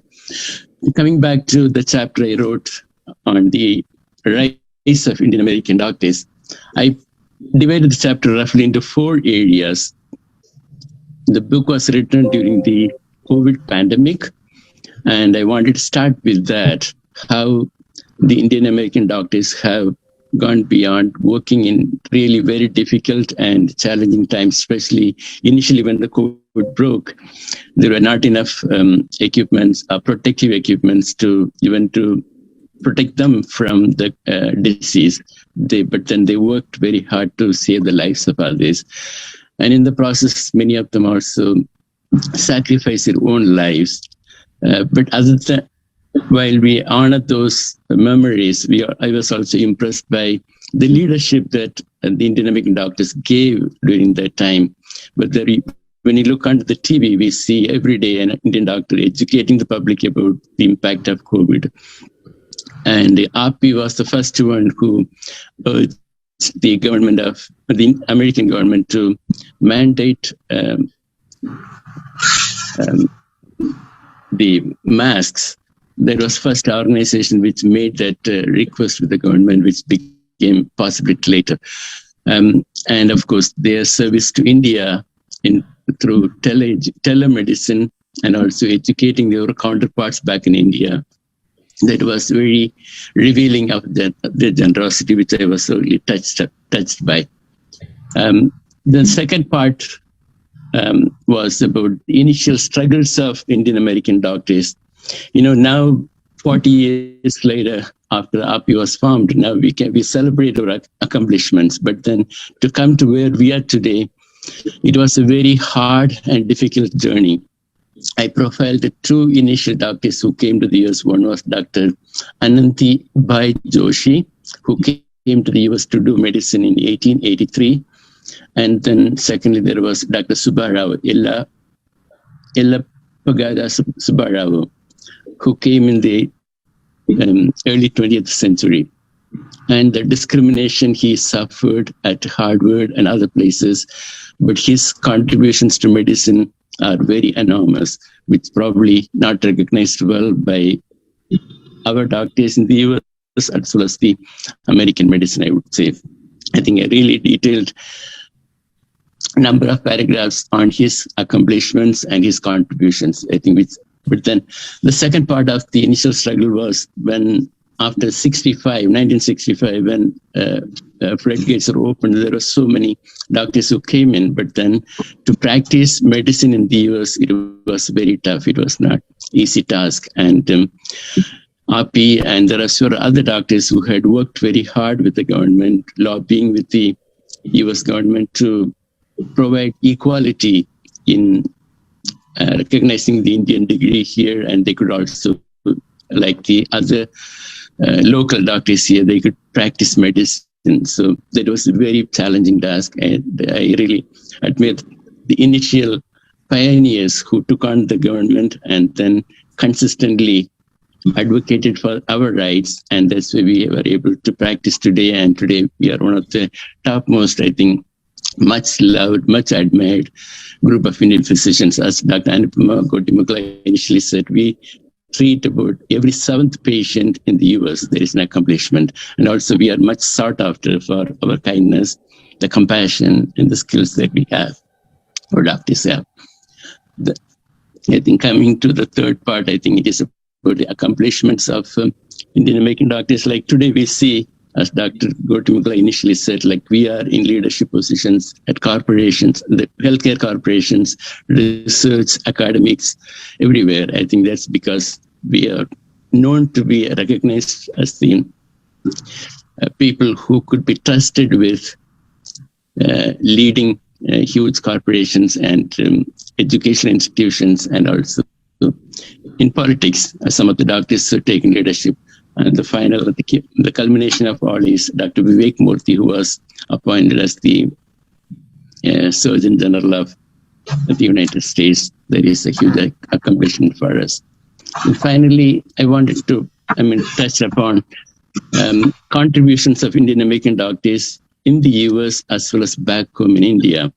Speaker 11: Coming back to the chapter I wrote on the rise of Indian American doctors, I divided the chapter roughly into 4 areas. The book was written during the COVID pandemic, and I wanted to start with that, how the Indian American doctors have gone beyond working in really very difficult and challenging times, especially initially when the COVID broke. There were not enough equipments, protective equipments to protect them from the disease. But then they worked very hard to save the lives of others. And in the process, many of them also sacrificed their own lives. But other than, while we honor those memories, I was also impressed by the leadership that the Indian American doctors gave during that time. But when you look under the TV, we see every day an Indian doctor educating the public about the impact of COVID. And the AAPI was the first one who urged the American government to mandate the masks. There was first organization which made that request with the government, which became possible later. And of course, their service to India through telemedicine and also educating their counterparts back in India. That was very revealing of the generosity, which I was really touched by. The second part was about the initial struggles of Indian American doctors. Now 40 years later, after AAPI was formed, now we celebrate our accomplishments. But then to come to where we are today, it was a very hard and difficult journey. I profiled the 2 initial doctors who came to the US. One was Dr. Ananti Bhai Joshi, who came to the US to do medicine in 1883. And then secondly, there was Dr. Subbarao, Ellapagada Subbarao, who came in the early 20th century. And the discrimination he suffered at Harvard and other places, but his contributions to medicine are very enormous, which probably not recognized well by our doctors in the US as well as the American medicine, I would say. I think a really detailed number of paragraphs on his accomplishments and his contributions, I think. But then the second part of the initial struggle was when after 1965, when floodgates were opened, there were so many doctors who came in, but then to practice medicine in the US, it was very tough. It was not easy task. And AAPI and there are several other doctors who had worked very hard with the government, lobbying with the US government to provide equality in recognizing the Indian degree here, and they could also, like the other local doctors here, they could practice medicine. So that was a very challenging task, and I really admire the initial pioneers who took on the government and then consistently advocated for our rights, and that's why we were able to practice today. And today we are one of the topmost, I think, much loved, much admired group of Indian physicians. As Dr. Anupama initially said, we treat about every 7th patient in the US. There is an accomplishment. And also we are much sought after for our kindness, the compassion, and the skills that we have, or doctors have. I think coming to the third part, I think it is about the accomplishments of Indian American doctors. Like today we see, as Dr. GOPIO initially said, like we are in leadership positions at corporations, the healthcare corporations, research, academics, everywhere. I think that's because we are known to be recognized as the people who could be trusted with leading huge corporations and education institutions, and also in politics. Some of the doctors are taking leadership. And the culmination of all is Dr. Vivek Murthy, who was appointed as the Surgeon General of the United States. That is a huge accomplishment for us. And finally, I wanted to, touch upon contributions of Indian American doctors in the US as well as back home in India.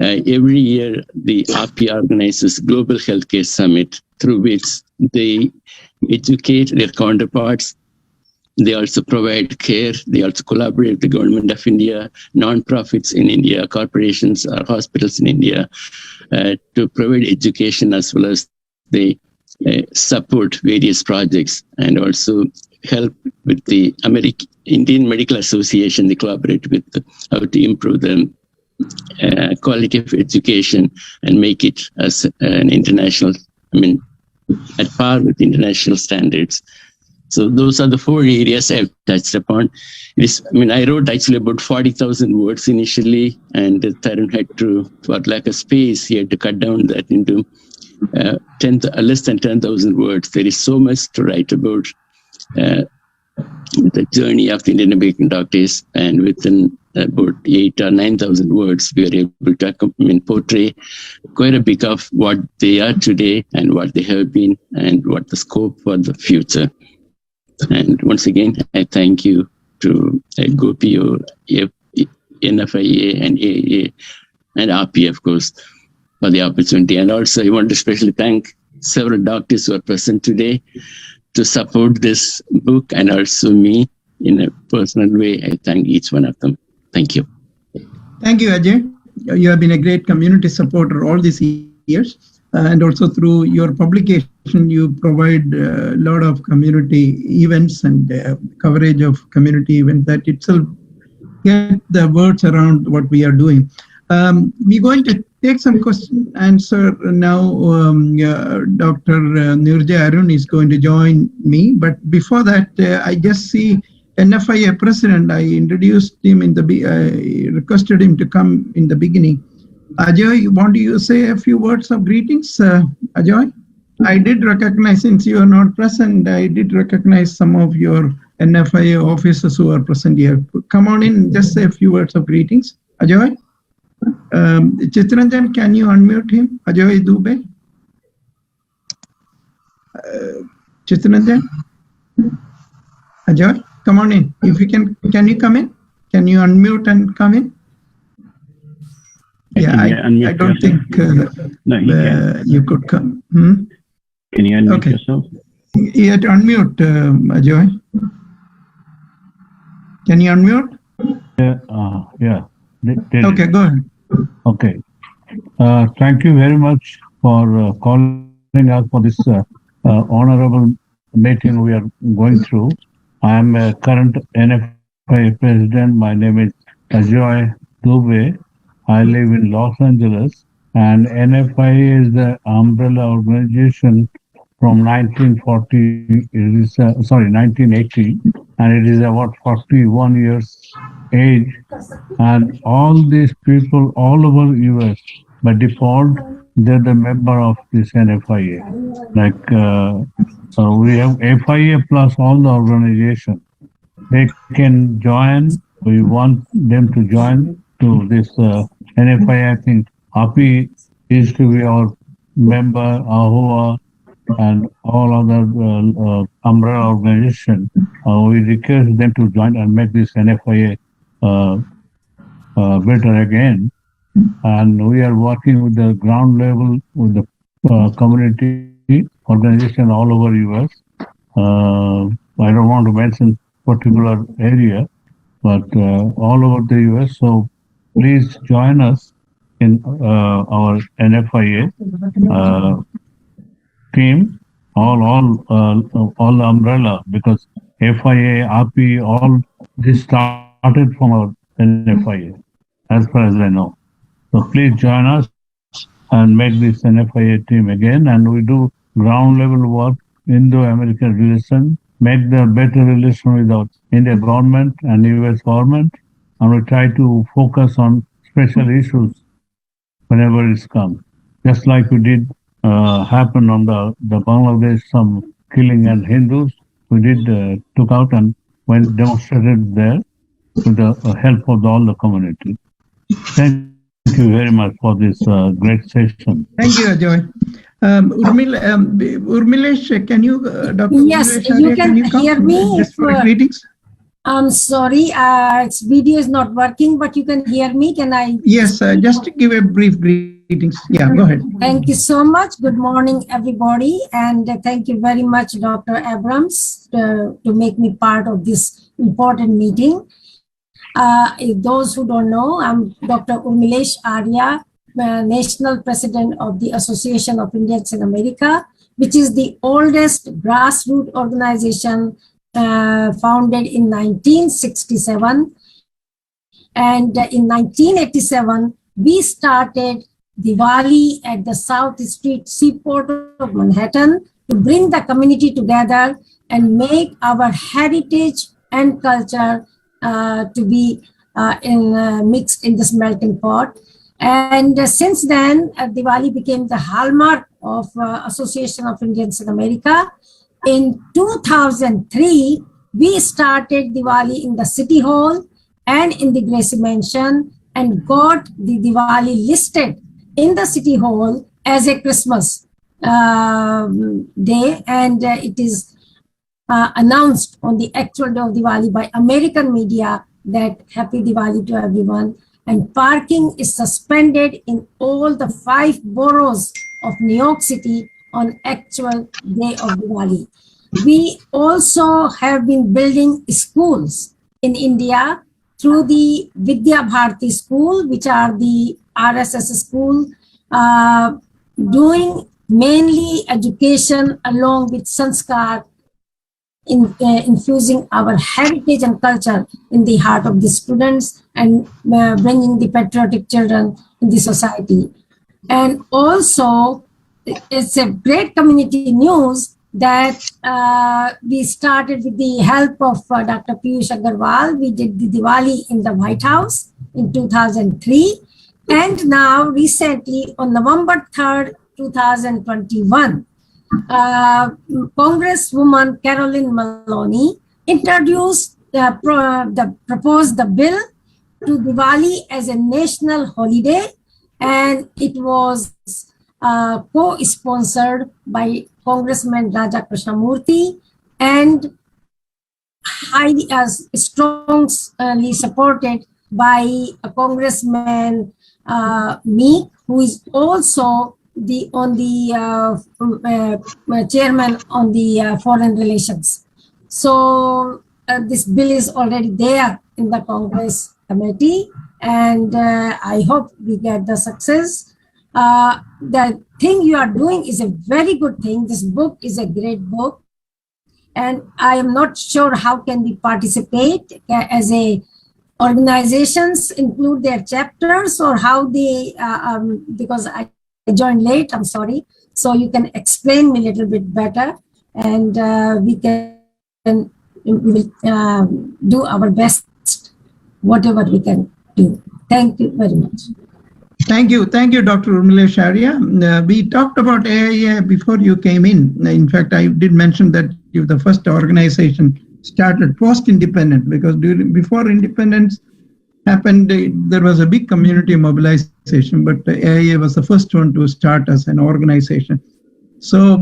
Speaker 11: Every year, the AAPI organizes Global Healthcare Summit, through which they educate their counterparts. They also provide care. They also collaborate with the government of India, non-profits in India, corporations or hospitals in India, to provide education, as well as they support various projects, and also help with the Indian Medical Association. They collaborate with how to improve the quality of education and make it as an international, at par with international standards. So those are the 4 areas I've touched upon. I wrote actually about 40,000 words initially, and Tarun had to, for lack of space, he had to cut down that into less than 10,000 words. There is so much to write about the journey of the Indian American doctors, and within about 8,000 or 9,000 words, we are able to portray quite a bit of what they are today and what they have been and what the scope for the future. And once again, I thank you to GOPIO, NFIA, and AAPI, and AAPI, of course, for the opportunity. And also, I want to especially thank several doctors who are present today to support this book, and also me in a personal way. I thank each one of them. Thank you.
Speaker 2: Thank you, Ajay. You have been a great community supporter all these years. And also through your publication, you provide a lot of community events and coverage of community events that itself get the words around what we are doing. We're going to take some question answer now. Dr. Nirja Arun is going to join me. But before that, I just see NFIA president. I introduced him I requested him to come in the beginning. Ajay, want you say a few words of greetings? Ajay, I did recognize, since you are not present, I did recognize some of your NFIA officers who are present here. Come on in, just say a few words of greetings. Ajay? Chitranjan, can you unmute him? Ajay Dubey? Chitranjan? Ajay, come on in. If you can you come in? Can you unmute and come in? Yeah, I don't think you could come.
Speaker 10: Can you unmute yourself?
Speaker 2: You have to unmute, Ajay. Can you unmute?
Speaker 12: Yeah.
Speaker 2: Okay, go ahead.
Speaker 12: Okay. Thank you very much for calling us for this honorable meeting we are going through. I am a current NFIA president. My name is Ajay Dubey. I live in Los Angeles, and NFIA is the umbrella organization from 1980, and it is about 41 years age. And all these people all over US, by default, they're the member of this NFIA. So we have FIA plus all the organization. They can join. We want them to join to this NFIA. I think AAPI is to be our member, AHOA, and all other umbrella organizations. We request them to join and make this NFIA better again. And we are working with the ground level with the community organization all over US. I don't want to mention particular area, but all over the US. So please join us in our NFIA team, all the umbrella, because FIA, AAPI, all this started from our NFIA, as far as I know. So please join us and make this NFIA team again, and we do ground level work, Indo-American relation, make the better relation with our Indian government and US government, and we try to focus on special issues whenever it's come. Just like we did happen on the Bangladesh, some killing and Hindus, we did took out and went demonstrated there with the help of all the community. Thank you very much for this great session.
Speaker 2: Thank you, Ajoy. Umilesh, can you, Dr.
Speaker 9: Yes,
Speaker 2: Umilesh,
Speaker 9: you can hear me.
Speaker 2: Just for greetings.
Speaker 9: I'm sorry, its video is not working, but you can hear me. Can I?
Speaker 2: Yes, just give a brief greetings. Yeah, go ahead.
Speaker 9: Thank you so much. Good morning, everybody. And thank you very much, Dr. Abrams, to make me part of this important meeting. Those who don't know, I'm Dr. Umilesh Arya, National President of the Association of Indians in America, which is the oldest grassroots organization founded in 1967. And in 1987, we started Diwali at the South Street Seaport of Manhattan to bring the community together and make our heritage and culture to be mixed in this melting pot. And since then, Diwali became the hallmark of Association of Indians in America. In 2003, we started Diwali in the City Hall and in the Gracie Mansion and got the Diwali listed in the City Hall as a Christmas day. And it is announced on the actual day of Diwali by American media that Happy Diwali to everyone. And parking is suspended in all the 5 boroughs of New York City on actual day of Diwali. We also have been building schools in India through the Vidya Bharati school, which are the RSS school, doing mainly education along with sanskar, infusing our heritage and culture in the heart of the students and bringing the patriotic children in the society. And also, it's a great community news that we started with the help of Dr. Piyush Agarwal. We did the Diwali in the White House in 2003. And now recently on November 3rd, 2021, Congresswoman Carolyn Maloney introduced proposed the bill to Diwali as a national holiday, and it was co-sponsored by Congressman Raja Krishnamurthy and highly strongly supported by Congressman Meek, who is also the chairman on the foreign relations. So this bill is already there in the Congress committee, and I hope we get the success. The thing you are doing is a very good thing. This book is a great book, and I am not sure how can we participate as a organizations include their chapters or how they because I joined late, I'm sorry. So you can explain me a little bit better, and we will do our best, whatever we can do. Thank you very much.
Speaker 2: Thank you, Dr. Umilesh Arya. We talked about AIA before you came in. In fact, I did mention that you're the first organization started post-independent, because before independence happened, there was a big community mobilization, but AIA was the first one to start as an organization. So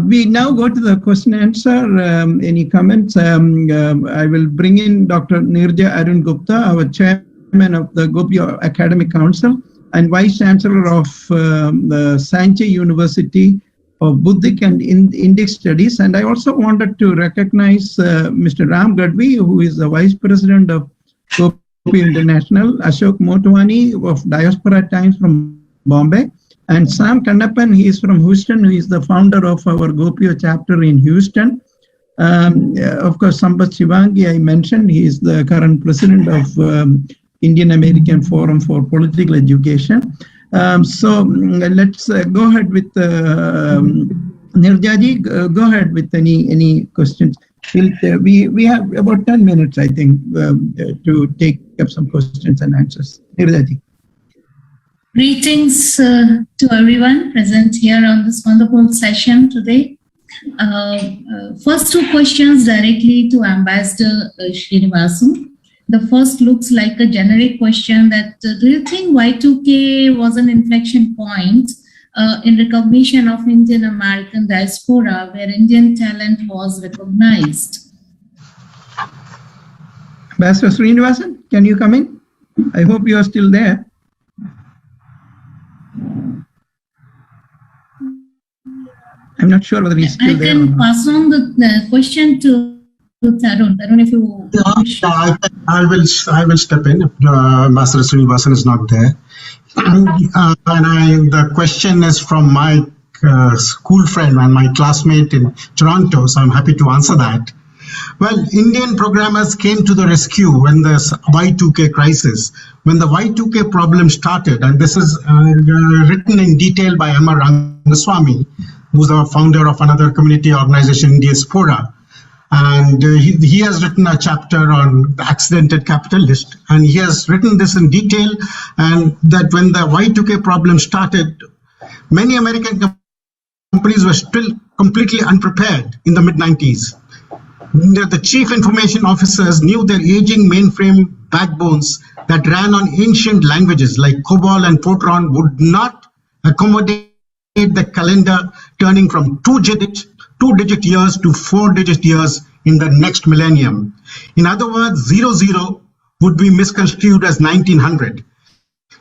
Speaker 2: we now go to the question and answer. Any comments? I will bring in Dr. Nirja Arun Gupta, our chairman of the GOPIO Academic Council and vice chancellor of the Sanjay University of Buddhist and Indic Studies. And I also wanted to recognize Mr. Ram Gadvi, who is the vice president of GOPIO International, Ashok Motwani of Diaspora Times from Bombay, and Sam Kannappan, he is from Houston, who is the founder of our GOPIO chapter in Houston. Of course, Sambat Shivangi, I mentioned, he is the current president of Indian American Forum for Political Education. So let's go ahead with Nirjaji. Go ahead with any questions. We have about 10 minutes, I think, to take up some questions and answers. Nirjaji.
Speaker 13: Greetings to everyone present here on this wonderful session today. First two questions directly to Ambassador Srinivasan. The first looks like a generic question that do you think Y2K was an inflection point in recognition of Indian American diaspora where Indian talent was recognized?
Speaker 2: Ambassador Srinivasan, can you come in? I hope you are still there. I'm not sure whether he's still there.
Speaker 13: I can pass on the question to Tarun. Tarun, if you wish.
Speaker 5: I will step in if Ambassador Srinivasan is not there. The question is from my school friend and my classmate in Toronto, so I'm happy to answer that. Well, Indian programmers came to the rescue when the Y2K crisis, when the Y2K problem started, and this is written in detail by M.R. Rangaswamy, who's the founder of another community organization, Diaspora. And he has written a chapter on the accidented capitalist, and he has written this in detail, and that when the Y2K problem started, many American companies were still completely unprepared in the mid-90s. The chief information officers knew their aging mainframe backbones that ran on ancient languages like COBOL and Fortran would not accommodate the calendar turning from two-digit years to four-digit years in the next millennium. In other words, 00 would be misconstrued as 1900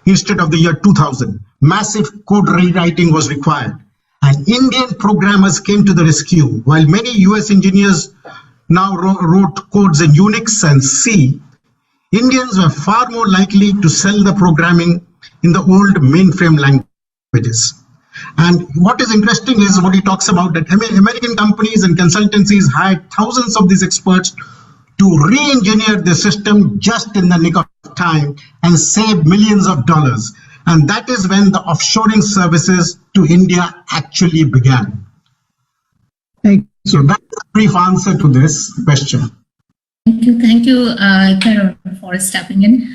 Speaker 5: instead of the year 2000. Massive code rewriting was required. And Indian programmers came to the rescue. While many US engineers now wrote codes in Unix and C, Indians were far more likely to sell the programming in the old mainframe languages. And what is interesting is what he talks about, that American companies and consultancies hired thousands of these experts to re-engineer the system just in the nick of time and save millions of dollars. And that is when the offshoring services to India actually began. So that's a brief answer to this question.
Speaker 13: Thank you, Tarun, for stepping in.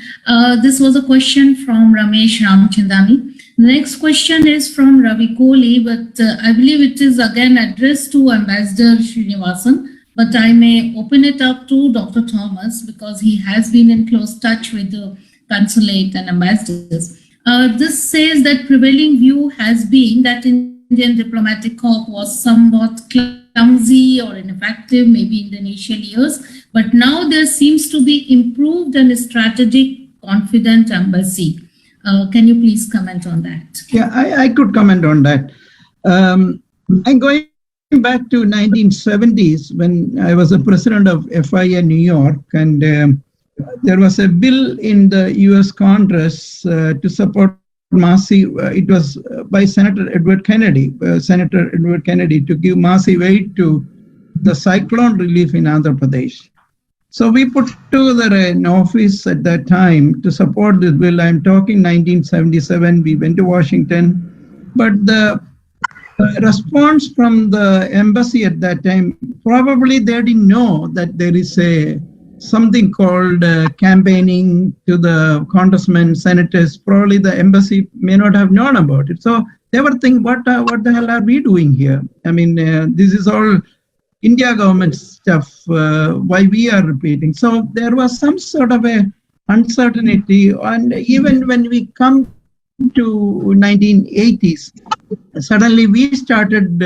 Speaker 13: This was a question from Ramesh Ramchandani. The next question is from Ravi Kohli, but I believe it is again addressed to Ambassador Srinivasan, but I may open it up to Dr. Thomas because he has been in close touch with the consulate and ambassadors. This says that prevailing view has been that Indian diplomatic corps was somewhat clumsy or ineffective, maybe in the initial years, but now there seems to be improved and strategic, confident embassy. Can you please comment on that?
Speaker 2: Yeah, I could comment on that. I'm going back to 1970s when I was a president of FIA New York, and there was a bill in the US Congress to support massive, it was by Senator Edward Kennedy, to give massive aid to the cyclone relief in Andhra Pradesh. So we put together an office at that time to support this bill. I'm talking 1977, we went to Washington, but the response from the embassy at that time, probably they didn't know that there is something called campaigning to the congressmen, senators. Probably the embassy may not have known about it. So they were thinking, what the hell are we doing here? I mean, this is all India government stuff, why we are repeating. So there was some sort of a uncertainty. And even when we come to 1980s, suddenly we started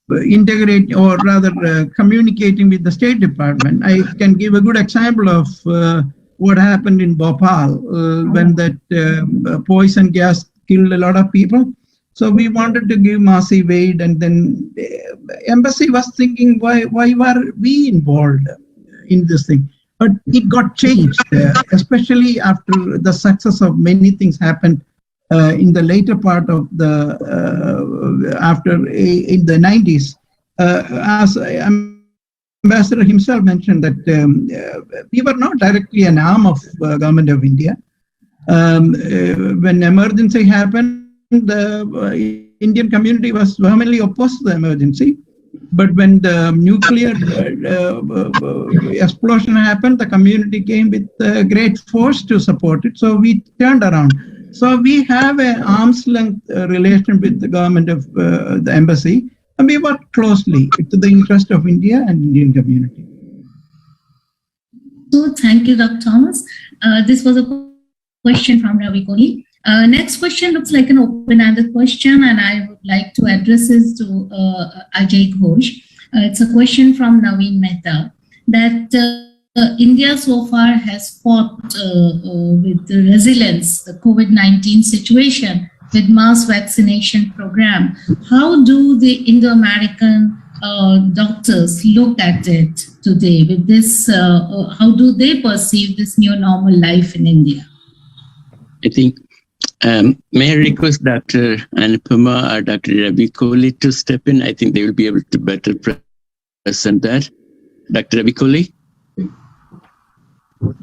Speaker 2: integrating, or rather communicating with the State Department. I can give a good example of what happened in Bhopal when that poison gas killed a lot of people. So we wanted to give massive aid, and then embassy was thinking, why were we involved in this thing? But it got changed, especially after the success of many things happened in the later part of the in the 90s. As Ambassador himself mentioned, that we were not directly an arm of government of India. When emergency happened, the Indian community was vehemently opposed to the emergency. But when the nuclear explosion happened, the community came with great force to support it. So we turned around. So we have an arm's length relation with the government of the embassy, and we work closely to the interest of India and Indian community.
Speaker 13: So thank you, Dr. Thomas. This was a question from Ravi Kohli. Next question looks like an open-ended question, and I would like to address this to Ajay Ghosh. It's a question from Naveen Mehta that India so far has fought with the resilience, the COVID-19 situation with mass vaccination program. How do the Indo-American doctors look at it today with this? How do they perceive this new normal life in India?
Speaker 11: I think, may I request Dr. Anupama or Dr. Ravi Kohli to step in? I think they will be able to better present that. Dr. Ravi Kohli?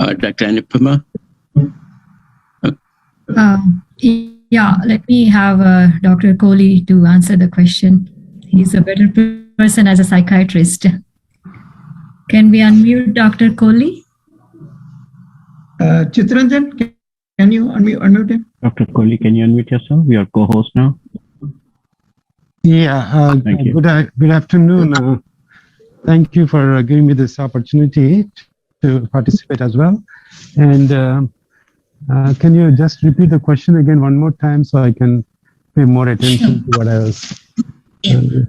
Speaker 11: Or Dr. Anupama?
Speaker 1: Yeah, let me have Dr. Kohli to answer the question. He's a better person as a psychiatrist. Can we unmute Dr. Kohli?
Speaker 2: Chitranjan, can you unmute him?
Speaker 10: Dr. Kohli, can you unmute yourself? We are co-host now.
Speaker 14: Yeah,
Speaker 10: Thank you.
Speaker 14: Good afternoon. Thank you for giving me this opportunity to participate as well. And can you just repeat the question again one more time so I can pay more attention to what I was hearing?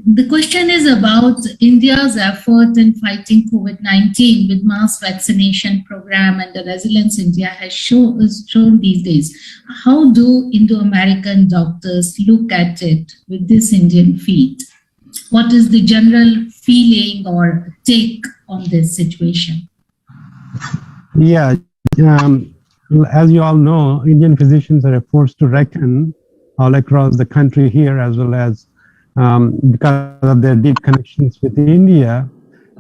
Speaker 13: The question is about India's effort in fighting COVID-19 with mass vaccination program and the resilience India has shown these days. How do Indo-American doctors look at it with this Indian feat? What is the general feeling or take on this situation?
Speaker 14: Yeah, as you all know, Indian physicians are a force to reckon all across the country here, as well as because of their deep connections with India,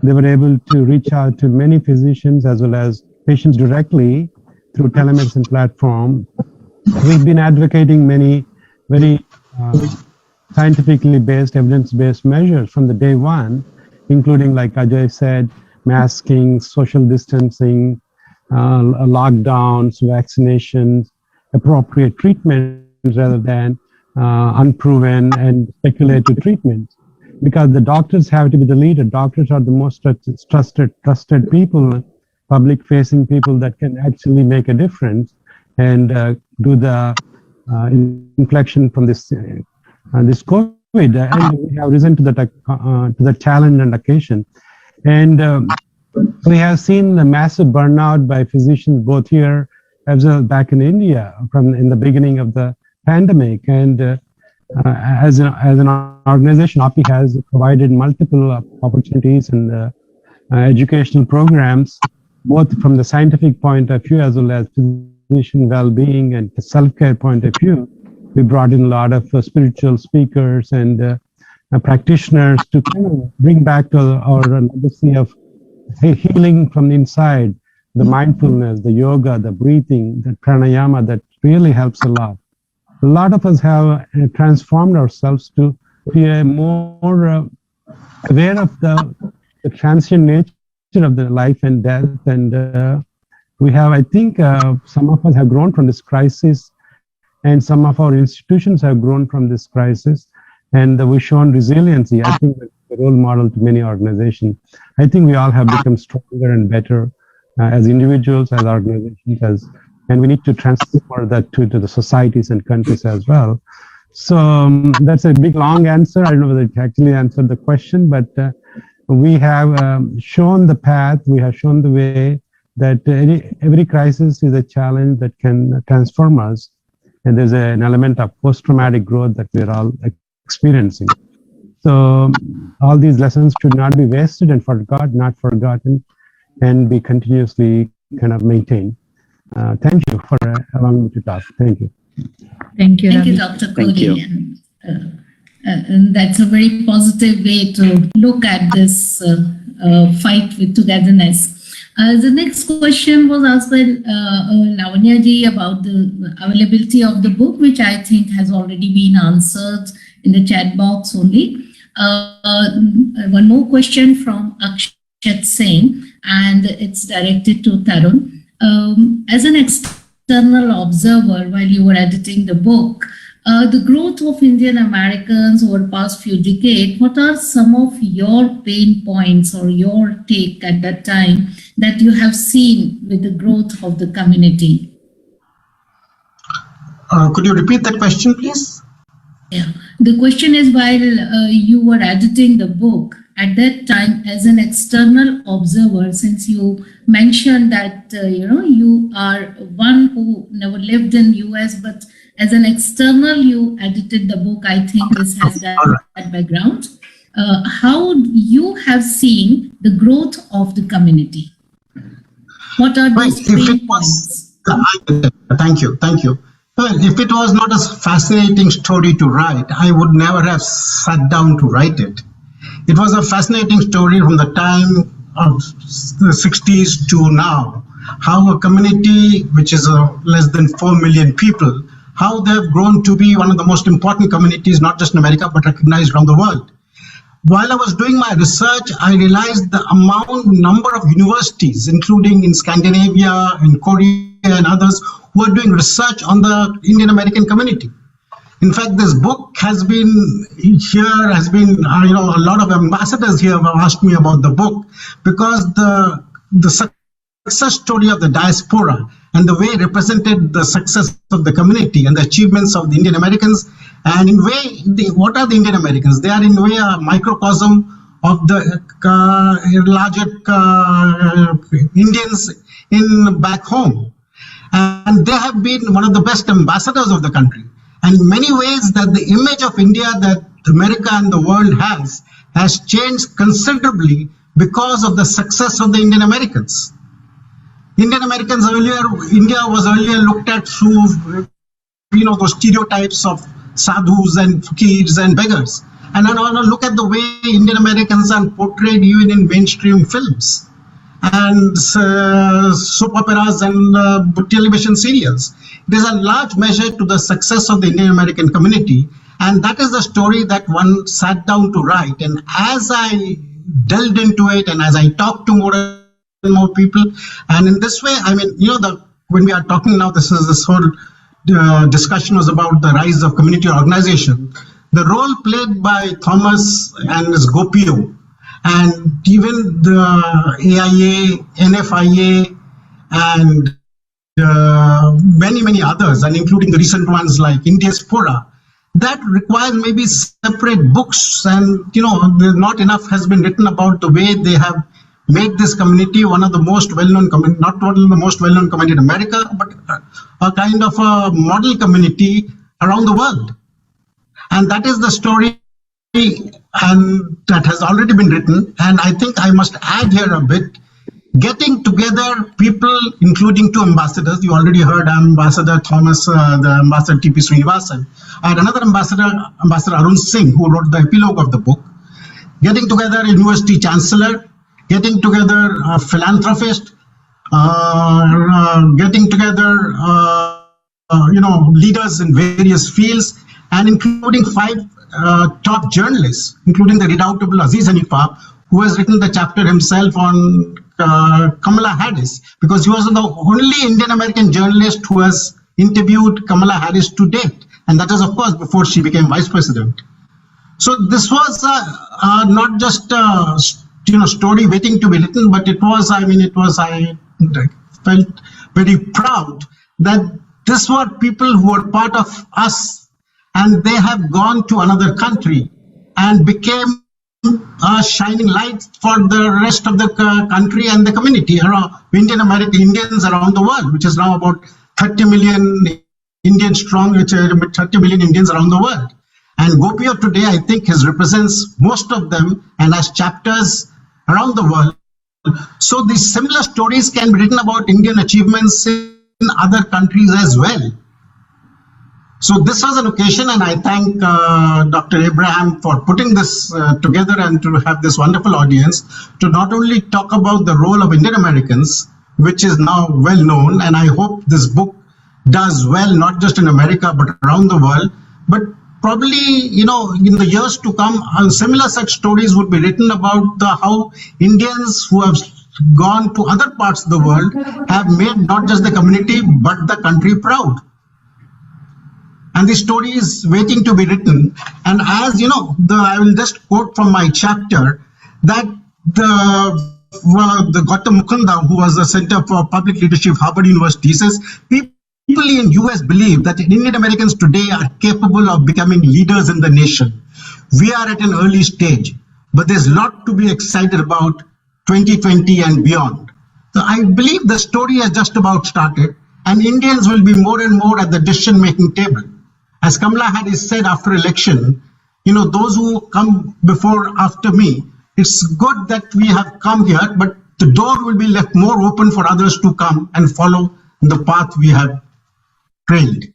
Speaker 14: they were able to reach out to many physicians as well as patients directly through telemedicine platform. We've been advocating many very scientifically based, evidence-based measures from the day one, including, like Ajay said, masking, social distancing, lockdowns, vaccinations, appropriate treatment rather than unproven and speculative treatments. Because the doctors have to be the leader. Doctors are the most trusted people, public-facing people that can actually make a difference and do the inflection from this COVID. And we have risen to the challenge and occasion. And we have seen a massive burnout by physicians both here as well as back in India in the beginning of the pandemic. And as an organization, AAPI has provided multiple opportunities and educational programs, both from the scientific point of view as well as physician well-being and self-care point of view. We brought in a lot of spiritual speakers and practitioners to kind of bring back to our legacy of healing from the inside, the mindfulness, the yoga, the breathing, the pranayama that really helps a lot. A lot of us have transformed ourselves to be more aware of the transient nature of the life and death. And we have, I think, some of us have grown from this crisis, and some of our institutions have grown from this crisis, and we've shown resiliency. I think that's a role model to many organizations. I think we all have become stronger and better as individuals, as organizations, and we need to transfer that to the societies and countries as well. So that's a big long answer. I don't know whether it actually answered the question, but we have shown the path, we have shown the way that every crisis is a challenge that can transform us. And there's an element of post-traumatic growth that we're all experiencing. So all these lessons should not be wasted and not forgotten, and be continuously kind of maintained. Thank you for allowing me to talk. Thank you.
Speaker 1: Thank you,
Speaker 13: Thank you,
Speaker 1: Ravi.
Speaker 13: Dr.
Speaker 11: Thank you.
Speaker 13: Kohli. And that's a very positive way to look at this fight with togetherness. The next question was asked by Lavanya ji about the availability of the book, which I think has already been answered in the chat box only. One more question from Akshat Singh, and it's directed to Tarun. As an external observer, while you were editing the book, the growth of Indian Americans over the past few decades, what are some of your pain points or your take at that time that you have seen with the growth of the community?
Speaker 5: Could you repeat that question, please?
Speaker 13: Yeah, the question is, while you were editing the book, at that time, as an external observer, since you mentioned that you are one who never lived in US, but as an external, you edited the book. I think this has that background. How you have seen the growth of the community? What are those pain points?
Speaker 5: Thank you. Well, if it was not a fascinating story to write, I would never have sat down to write it. It was a fascinating story from the time of the 60s to now. How a community, which is less than 4 million people, how they have grown to be one of the most important communities, not just in America, but recognized around the world. While I was doing my research, I realized the number of universities, including in Scandinavia, in Korea, and others, who are doing research on the Indian American community. In fact, this book has been a lot of ambassadors here have asked me about the book, because the success story of the diaspora and the way it represented the success of the community and the achievements of the Indian Americans. And in a way, what are the Indian Americans? They are in a way a microcosm of the larger Indians back home. And they have been one of the best ambassadors of the country. And in many ways, that the image of India that America and the world has changed considerably because of the success of the Indian Americans. India was earlier looked at through, those stereotypes of sadhus and fakirs and beggars. And I want to look at the way Indian Americans are portrayed even in mainstream films and soap operas and television serials. It is a large measure to the success of the Indian American community, and that is the story that one sat down to write. And as I delved into it, and as I talked to more and more people, and in this way, when we are talking now, this whole discussion was about the rise of community organization. The role played by Thomas and his GOPIO, and even the AIA, NFIA, and many others, and including the recent ones like Indiaspora, that requires maybe separate books, and not enough has been written about the way they have made this community one of the most well-known community, not only the most well-known community in America, but a kind of a model community around the world. And that is the story, and that has already been written. And I think I must add here a bit, getting together people, including two ambassadors. You already heard Ambassador Thomas, the Ambassador T.P. Srinivasan, and another ambassador, Ambassador Arun Singh, who wrote the epilogue of the book. Getting together a university chancellor, getting together a philanthropist, getting together leaders in various fields, and including 5 top journalists, including the redoubtable Aziz Hanifa, who has written the chapter himself on Kamala Harris, because he was the only Indian American journalist who has interviewed Kamala Harris to date, and that is, of course, before she became vice president. So this was not just a story waiting to be written, but it was, felt very proud that this were people who were part of us, and they have gone to another country and became a shining light for the rest of the country and the community around Indians around the world, which is now about 30 million Indians strong, 30 million Indians around the world. And GOPIO today, I think, represents most of them and has chapters around the world. So these similar stories can be written about Indian achievements in other countries as well. So this was an occasion, and I thank Dr. Abraham for putting this together and to have this wonderful audience to not only talk about the role of Indian Americans, which is now well known, and I hope this book does well, not just in America, but around the world. But probably, in the years to come, similar such stories would be written about how Indians who have gone to other parts of the world have made not just the community, but the country proud. And the story is waiting to be written. And as you know, I will just quote from my chapter that the Gautam Mukunda, who was the Center for Public Leadership, Harvard University, says people in US believe that Indian Americans today are capable of becoming leaders in the nation. We are at an early stage, but there's a lot to be excited about 2020 and beyond. So I believe the story has just about started, and Indians will be more and more at the decision-making table. As Kamala Harris said after election, those who come after me, it's good that we have come here, but the door will be left more open for others to come and follow the path we have trailed.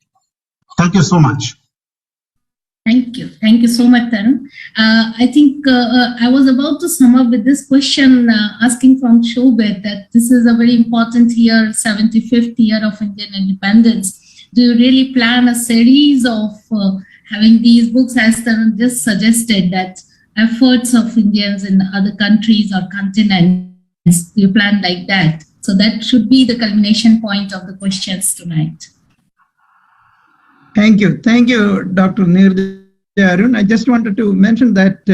Speaker 5: Thank you so much.
Speaker 13: Thank you. Thank you so much, Tarun. I think I was about to sum up with this question asking from Shobit that this is a very important year, 75th year of Indian independence. Do you really plan a series of having these books, as Tarun just suggested, that efforts of Indians in other countries or continents, do you plan like that? So that should be the culmination point of the questions tonight.
Speaker 2: Thank you. Thank you, Dr. Nirja Arun. I just wanted to mention that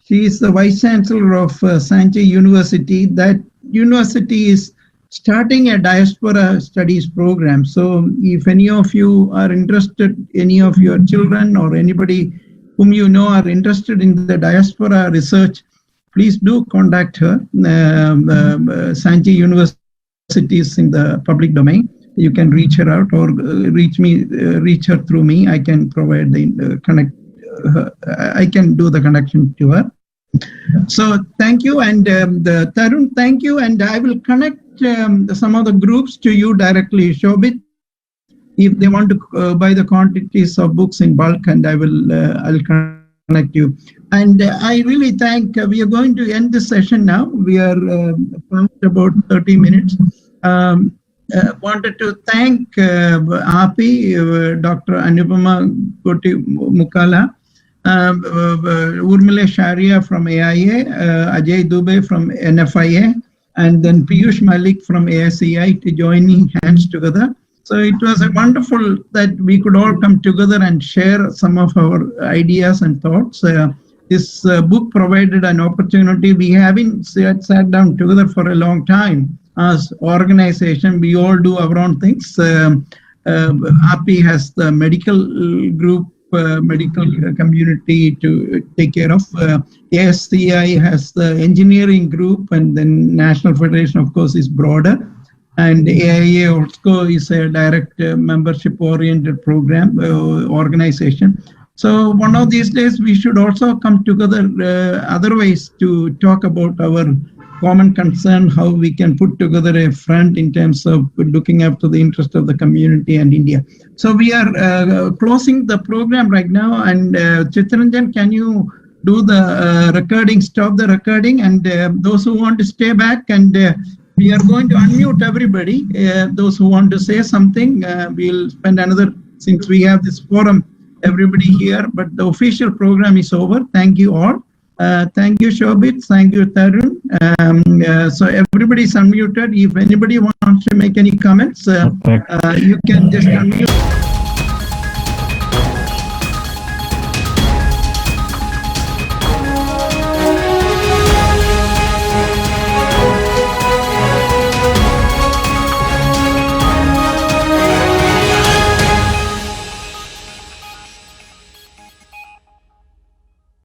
Speaker 2: she is the Vice Chancellor of Sanjay University. That university is starting a diaspora studies program. So if any of you are interested, any of your children or anybody whom you know are interested in the diaspora research, please do contact her. Sanjay University is in the public domain. You can reach her out or reach her through me. I can provide the I can do the connection to her. So thank you, and Tarun, thank you, and I will connect some of the groups to you directly, Shobit, if they want to buy the quantities of books in bulk, and I'll connect you. And I really thank. We are going to end this session now. We are about 30 minutes. Wanted to thank AAPI, Dr. Anupama Koti Mukala, Umilesh Arya from AIA, Ajay Dubey from NFIA, and then Piyush Malik from ASEI to joining hands together. So it was wonderful that we could all come together and share some of our ideas and thoughts. This book provided an opportunity. We haven't sat down together for a long time. As organization, we all do our own things. AAPI has the medical group, medical community to take care of. ASEI has the engineering group, and then National Federation, of course, is broader. And AIA also is a direct membership-oriented program organization. So one of these days, we should also come together otherwise to talk about our common concern, how we can put together a front in terms of looking after the interest of the community and India. So we are closing the program right now, and Chittaranjan, can you do the recording, stop the recording, and those who want to stay back, and we are going to unmute everybody. Those who want to say something, we'll spend another, since we have this forum, everybody here, but the official program is over. Thank you all. Thank you, Shobit. Thank you, Tarun. So everybody is unmuted. If anybody wants to make any comments, you can just unmute.